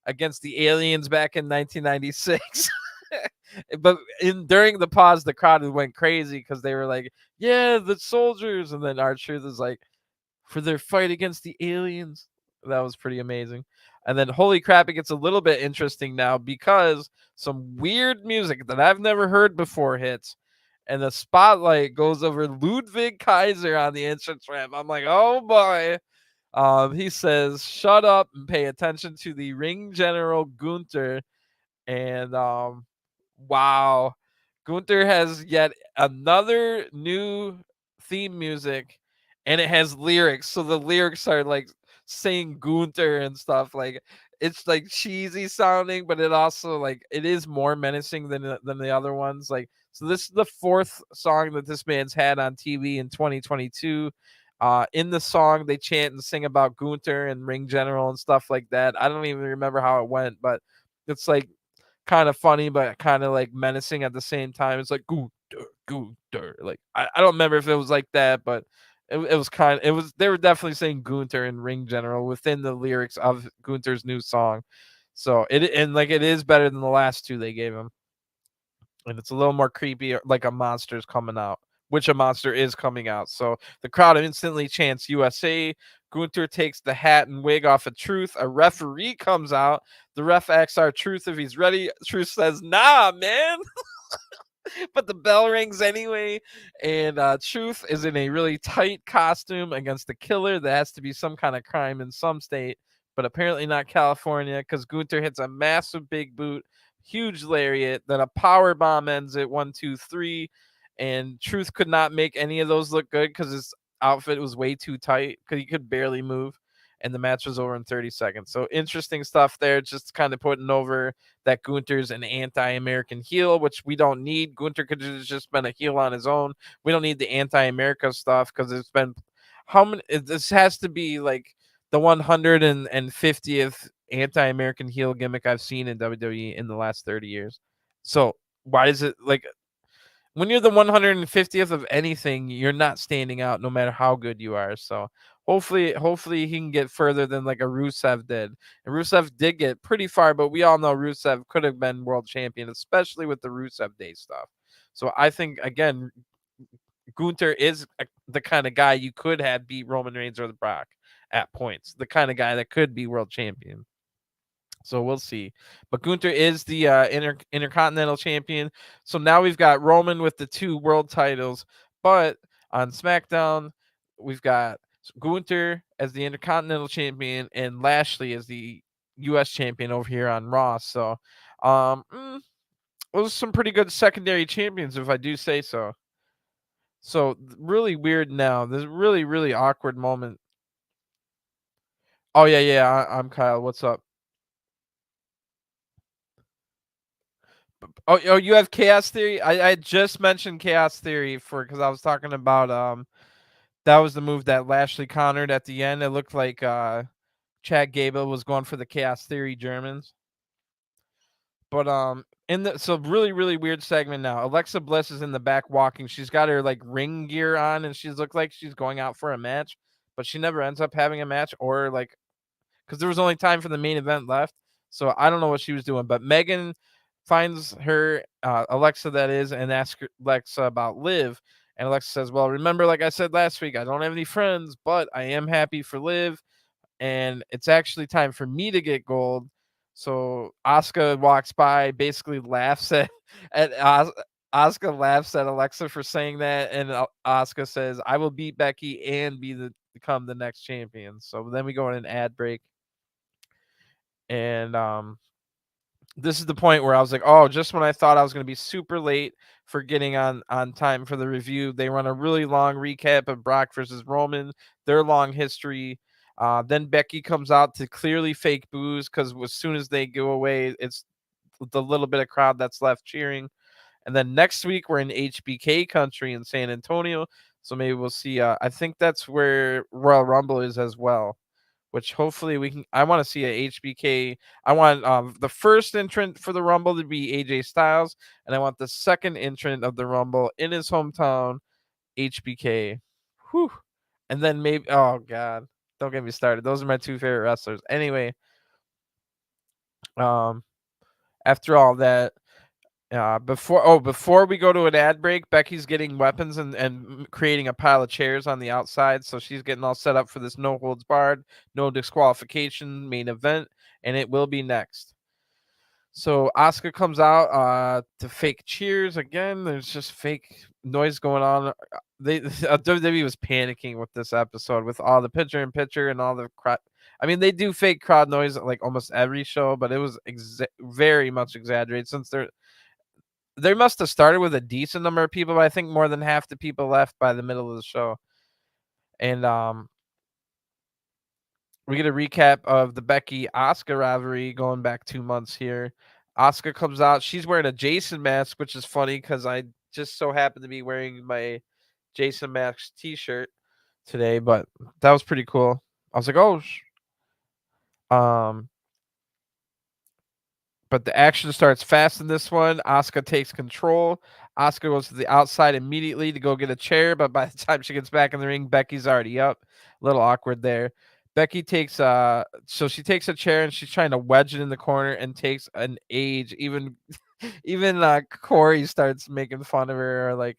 Speaker 1: against the aliens back in 1996. But during the pause, the crowd went crazy because they were like, yeah, the soldiers. And then R-Truth is like, for their fight against the aliens. That was pretty amazing. And then, holy crap, it gets a little bit interesting now because some weird music that I've never heard before hits, and the spotlight goes over Ludwig Kaiser on the entrance ramp. I'm like, oh boy. He says, "Shut up and pay attention to the ring general Gunther." And wow, Gunther has yet another new theme music, and it has lyrics. So the lyrics are like saying Gunther and stuff. Like it's like cheesy sounding, but it also like it is more menacing than the other ones. Like so, this is the fourth song that this man's had on TV in 2022. In the song, they chant and sing about Gunther and Ring General and stuff like that. I don't even remember how it went, but it's like kind of funny, but kind of like menacing at the same time. It's like Gunther, Gunther. Like I don't remember if it was like that, but it was kind of it was they were definitely saying Gunther and Ring General within the lyrics of Gunther's new song. So it is better than the last two they gave him. And it's a little more creepy, like a monster's coming out, which a monster is coming out. So the crowd instantly chants USA. Gunther takes the hat and wig off of Truth. A referee comes out. The ref asks our Truth if he's ready. Truth says, "Nah, man." But the bell rings anyway. And Truth is in a really tight costume against the killer. That has to be some kind of crime in some state, but apparently not California, because Gunther hits a massive big boot, huge lariat, then a power bomb ends it 1, 2, 3. And Truth could not make any of those look good because his outfit was way too tight because he could barely move. And the match was over in 30 seconds. So interesting stuff there, just kind of putting over that Gunther's an anti-American heel, which we don't need. Gunther could have just been a heel on his own. We don't need the anti-America stuff because it's been how many? This has to be like the 150th anti-American heel gimmick I've seen in WWE in the last 30 years. So why is it like when you're the 150th of anything, you're not standing out no matter how good you are. So hopefully he can get further than like a Rusev did. And Rusev did get pretty far, but we all know Rusev could have been world champion, especially with the Rusev Day stuff. So I think again, Gunther is the kind of guy you could have beat Roman Reigns or the Brock at points. The kind of guy that could be world champion. So we'll see. But Gunther is the Intercontinental Champion. So now we've got Roman with the 2 world titles. But on SmackDown, we've got Gunther as the Intercontinental Champion and Lashley as the U.S. Champion over here on Raw. So those are some pretty good secondary champions, if I do say so. So really weird now. There's really, really awkward moment. Oh, yeah. I'm Kyle. What's up? Oh, you have Chaos Theory? I just mentioned Chaos Theory because I was talking about that was the move that Lashley countered at the end. It looked like Chad Gable was going for the Chaos Theory Germans. But so really, really weird segment now. Alexa Bliss is in the back walking. She's got her like ring gear on and she's looked like she's going out for a match, but she never ends up having a match or like because there was only time for the main event left. So I don't know what she was doing, but Megan finds her Alexa, that is, and asks Alexa about Liv. And Alexa says, "Well, remember, like I said last week, I don't have any friends, but I am happy for Liv, and it's actually time for me to get gold." So Asuka walks by, basically laughs at Asuka laughs at Alexa for saying that, and Asuka says, "I will beat Becky and become the next champion." So then we go in an ad break. And this is the point where I was like, oh, just when I thought I was going to be super late for getting on time for the review, they run a really long recap of Brock versus Roman, their long history. Then Becky comes out to clearly fake boos because as soon as they go away, it's the little bit of crowd that's left cheering. And then next week we're in HBK country in San Antonio, so maybe we'll see. I think that's where Royal Rumble is as well, which hopefully we can. I want to see a HBK. I want the first entrant for the Rumble to be AJ Styles, and I want the second entrant of the Rumble in his hometown, HBK. Whew. And then maybe, oh God, don't get me started. Those are my 2 favorite wrestlers. Anyway, after all that, Before we go to an ad break, Becky's getting weapons and creating a pile of chairs on the outside. So she's getting all set up for this no holds barred, no disqualification main event, and it will be next. So Asuka comes out to fake cheers again. There's just fake noise going on. They WWE was panicking with this episode with all the picture in picture and all the crowd. I mean, they do fake crowd noise at like almost every show, but it was very much exaggerated since they must have started with a decent number of people, but I think more than half the people left by the middle of the show. And we get a recap of the Becky Asuka rivalry going back 2 months here. Asuka comes out. She's wearing a Jason mask, which is funny because I just so happen to be wearing my Jason mask t-shirt today, but that was pretty cool. I was like, oh, but the action starts fast in this one. Asuka takes control. Asuka goes to the outside immediately to go get a chair, but by the time she gets back in the ring, Becky's already up. A little awkward there. Becky takes so she takes a chair and she's trying to wedge it in the corner and takes an age. Even Corey starts making fun of her, or like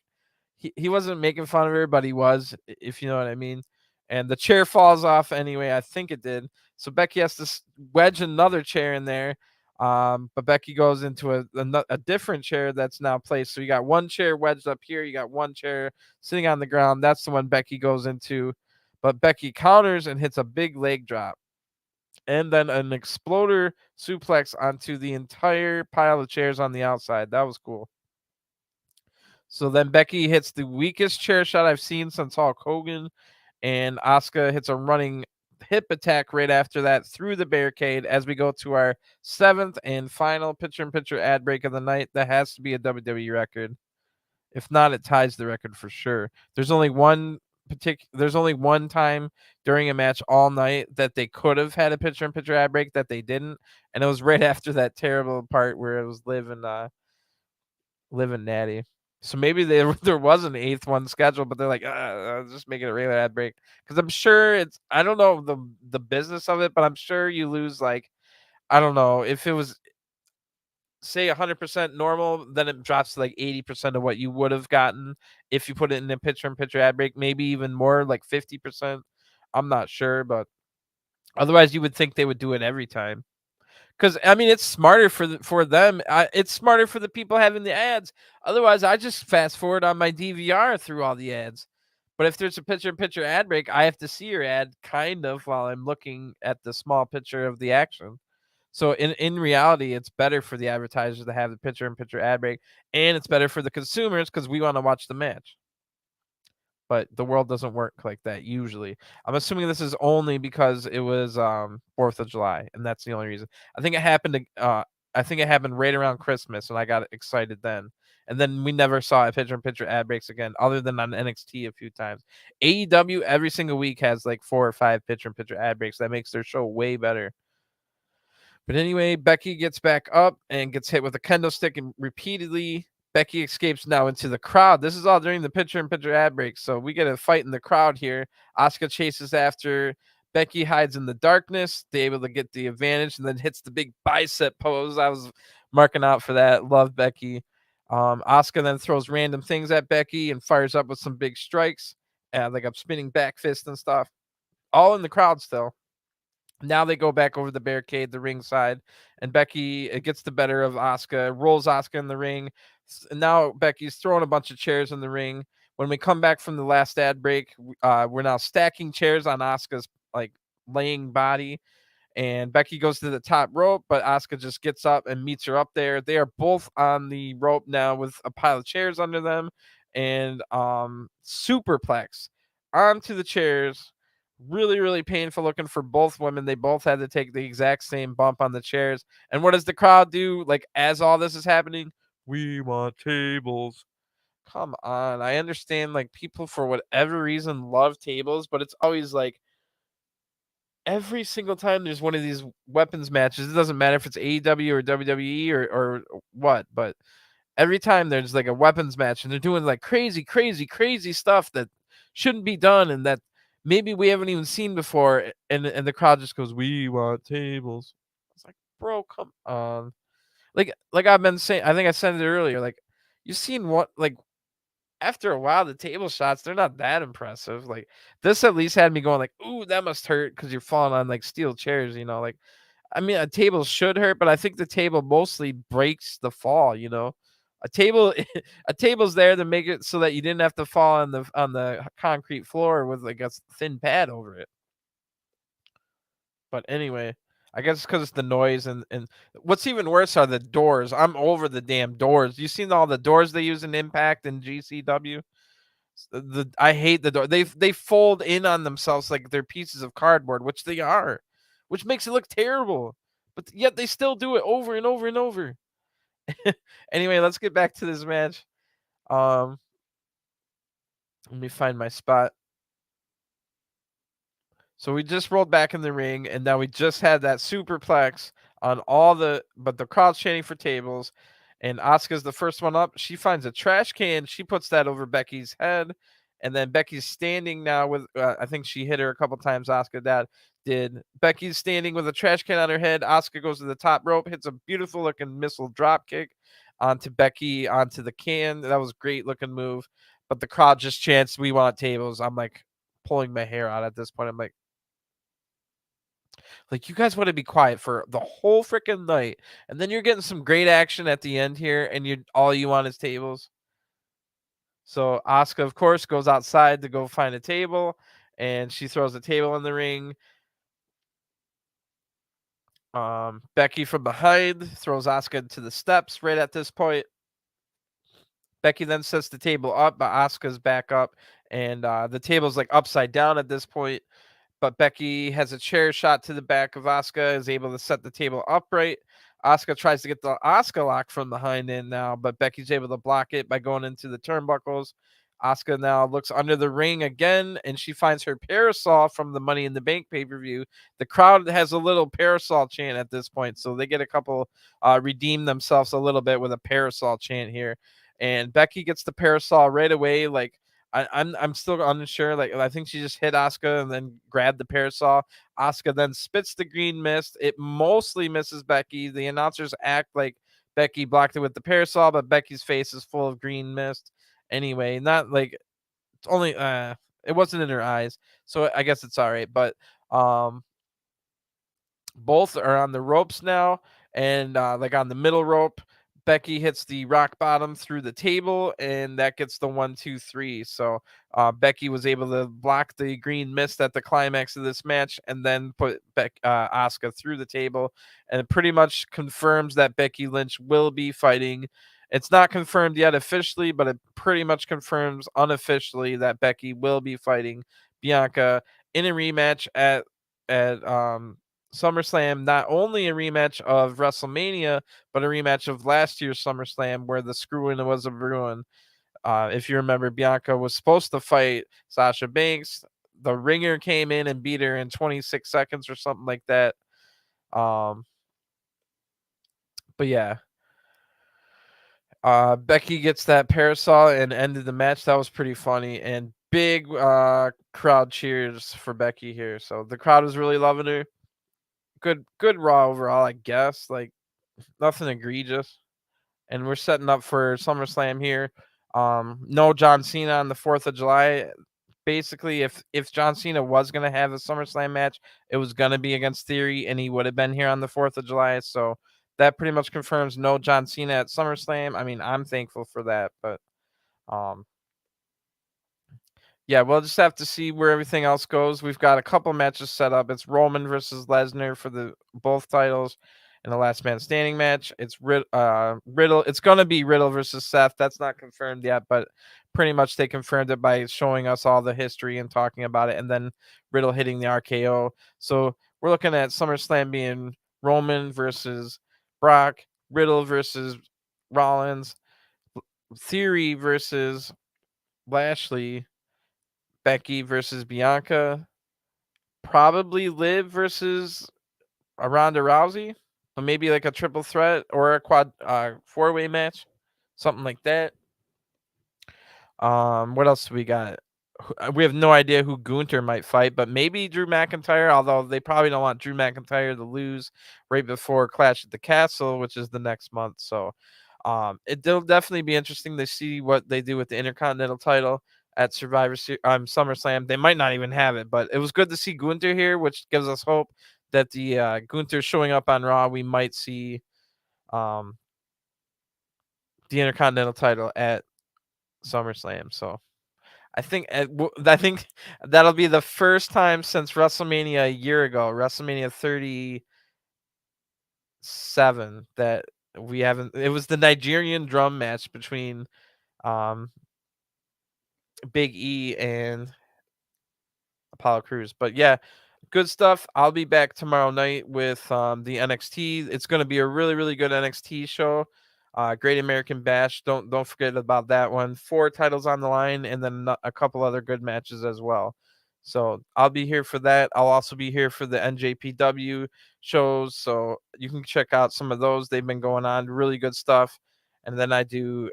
Speaker 1: he wasn't making fun of her, but he was, if you know what I mean. And the chair falls off anyway. I think it did. So Becky has to wedge another chair in there. But Becky goes into a different chair that's now placed. So you got one chair wedged up here. You got one chair sitting on the ground. That's the one Becky goes into. But Becky counters and hits a big leg drop. And then an exploder suplex onto the entire pile of chairs on the outside. That was cool. So then Becky hits the weakest chair shot I've seen since Hulk Hogan, and Asuka hits a running hip attack right after that through the barricade as we go to our 7th and final picture-in-picture ad break of the night. That has to be a WWE record. If not, it ties the record for sure. There's only one time during a match all night that they could have had a picture-in-picture ad break that they didn't, and it was right after that terrible part where it was Liv and Natty. So maybe there was an 8th one scheduled, but they're like, just make it a regular ad break. Because I'm sure I don't know the business of it, but I'm sure you lose like, I don't know, if it was say 100% normal, then it drops to like 80% of what you would have gotten if you put it in a picture-in-picture ad break, maybe even more, like 50%. I'm not sure, but otherwise you would think they would do it every time. Because I mean, it's smarter for them. It's smarter for the people having the ads. Otherwise, I just fast forward on my DVR through all the ads. But if there's a picture-in-picture ad break, I have to see your ad kind of while I'm looking at the small picture of the action. So in reality, it's better for the advertisers to have the picture-in-picture ad break, and it's better for the consumers because we want to watch the match. But the world doesn't work like that usually. I'm assuming this is only because it was 4th of July, and that's the only reason. I think it happened right around Christmas, and I got excited then. And then we never saw a picture-in-picture ad breaks again, other than on NXT a few times. AEW every single week has like 4 or 5 picture-in-picture ad breaks. That makes their show way better. But anyway, Becky gets back up and gets hit with a kendo stick and repeatedly. Becky escapes now into the crowd. This is all during the picture-in-picture ad break, so we get a fight in the crowd here. Asuka chases after. Becky hides in the darkness. They're able to get the advantage and then hits the big bicep pose. I was marking out for that. Love Becky. Asuka then throws random things at Becky and fires up with some big strikes, like a spinning back fist and stuff. All in the crowd still. Now they go back over the barricade, the ringside, and Becky gets the better of Asuka, rolls Asuka in the ring. And now Becky's throwing a bunch of chairs in the ring. When we come back from the last ad break, we're now stacking chairs on Asuka's like laying body, and Becky goes to the top rope, but Asuka just gets up and meets her up there. They are both on the rope now with a pile of chairs under them, and superplex onto the chairs. Really, really painful looking for both women. They both had to take the exact same bump on the chairs. And what does the crowd do? Like, as all this is happening, we want tables. Come on. I understand, like, people for whatever reason love tables, but it's always like every single time there's one of these weapons matches, it doesn't matter if it's AEW or WWE or what, but every time there's like a weapons match and they're doing like crazy, crazy, crazy stuff that shouldn't be done and that maybe we haven't even seen before, and the crowd just goes, "We want tables." It's like, bro, come on. like I've been saying, I think I said it earlier. Like you've seen what like after a while the table shots they're not that impressive. Like this at least had me going like, ooh, that must hurt because you're falling on like steel chairs. Like I mean a table should hurt, but I think the table mostly breaks the fall. A table a table's there to make it so that you didn't have to fall on the concrete floor with like a thin pad over it. But anyway, I guess because it's the noise and what's even worse are the doors. I'm over the damn doors. You seen all the doors they use in Impact and GCW? I hate the door. They fold in on themselves like they're pieces of cardboard, which they are, which makes it look terrible. But yet they still do it over and over and over. Anyway, let's get back to this match. Um, Let me find my spot. So we just rolled back in the ring, and now we just had that superplex on but the crowd's chanting for tables, and Asuka's the first one up. She finds a trash can, she puts that over Becky's head, and then Becky's standing now with, I think she hit her a couple times. Asuka that did. Becky's standing with a trash can on her head. Asuka goes to the top rope, hits a beautiful looking missile drop kick onto Becky onto the can. That was a great looking move, but the crowd just chants, "We want tables." I'm like pulling my hair out at this point. I'm like, you guys want to be quiet for the whole freaking night, and then you're getting some great action at the end here, and all you want is tables. So Asuka, of course, goes outside to go find a table, and she throws a table in the ring. Becky from behind throws Asuka to the steps right at this point. Becky then sets the table up, but Asuka's back up, and the table's like upside down at this point. But Becky has a chair shot to the back of Asuka, is able to set the table upright. Asuka tries to get the Asuka lock from behind in now, but Becky's able to block it by going into the turnbuckles. Asuka now looks under the ring again, and she finds her parasol from the Money in the Bank pay-per-view. The crowd has a little parasol chant at this point, so they get a couple redeem themselves a little bit with a parasol chant here. And Becky gets the parasol right away, like I'm still unsure. Like I think she just hit Asuka and then grabbed the parasol. Asuka then spits the green mist. It mostly misses Becky. The announcers act like Becky blocked it with the parasol, but Becky's face is full of green mist. Anyway, not like it's only it wasn't in her eyes, so I guess it's all right. But both are on the ropes now, and like on the middle rope, Becky hits the rock bottom through the table, and that gets the 1, 2, 3. So Becky was able to block the green mist at the climax of this match, and then put Asuka through the table, and it pretty much confirms that Becky Lynch will be fighting. It's not confirmed yet officially, but it pretty much confirms unofficially that Becky will be fighting Bianca in a rematch at SummerSlam. Not only a rematch of WrestleMania, but a rematch of last year's SummerSlam where the screw-in was a ruin. If you remember, Bianca was supposed to fight Sasha Banks. The ringer came in and beat her in 26 seconds or something like that. But yeah, Becky gets that parasol and ended the match. That was pretty funny, and big crowd cheers for Becky here. So the crowd was really loving her. Good Raw overall, I guess. Like nothing egregious. And we're setting up for SummerSlam here. No John Cena on the 4th of July. Basically, if John Cena was gonna have a SummerSlam match, it was gonna be against Theory, and he would have been here on the 4th of July. So that pretty much confirms no John Cena at SummerSlam. I mean, I'm thankful for that, but um, yeah, we'll just have to see where everything else goes. We've got a couple matches set up. It's Roman versus Lesnar for the both titles in the last man standing match. It's Riddle. It's gonna be Riddle versus Seth. That's not confirmed yet, but pretty much they confirmed it by showing us all the history and talking about it, and then Riddle hitting the RKO. So we're looking at SummerSlam being Roman versus Brock, Riddle versus Rollins, Theory versus Lashley, Becky versus Bianca, probably Liv versus Ronda Rousey, but maybe like a triple threat or a quad 4-way match, something like that. What else do we got? we have no idea who Gunther might fight, but maybe Drew McIntyre, although they probably don't want Drew McIntyre to lose right before Clash at the Castle, which is the next month. So it'll definitely be interesting to see what they do with the Intercontinental title at SummerSlam. They might not even have it, but it was good to see Gunther here, which gives us hope that the Gunther showing up on Raw, we might see um, the Intercontinental title at SummerSlam. So I think that'll be the first time since WrestleMania a year ago, WrestleMania 37, that we haven't. It was the Nigerian drum match between um, Big E and Apollo Crews. But yeah, good stuff. I'll be back tomorrow night with the NXT. It's going to be a really, really good NXT show. Great American Bash. Don't forget about that one. 4 titles on the line, and then a couple other good matches as well. So I'll be here for that. I'll also be here for the NJPW shows, so you can check out some of those. They've been going on, really good stuff. And then I do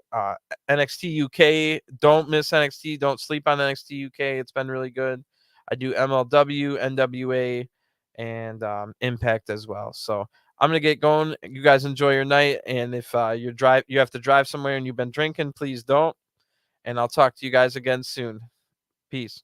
Speaker 1: NXT UK. Don't miss NXT. Don't sleep on NXT UK. It's been really good. I do MLW, NWA, and Impact as well. So I'm gonna get going. You guys enjoy your night, and if you have to drive somewhere and you've been drinking, please don't. And I'll talk to you guys again soon. Peace.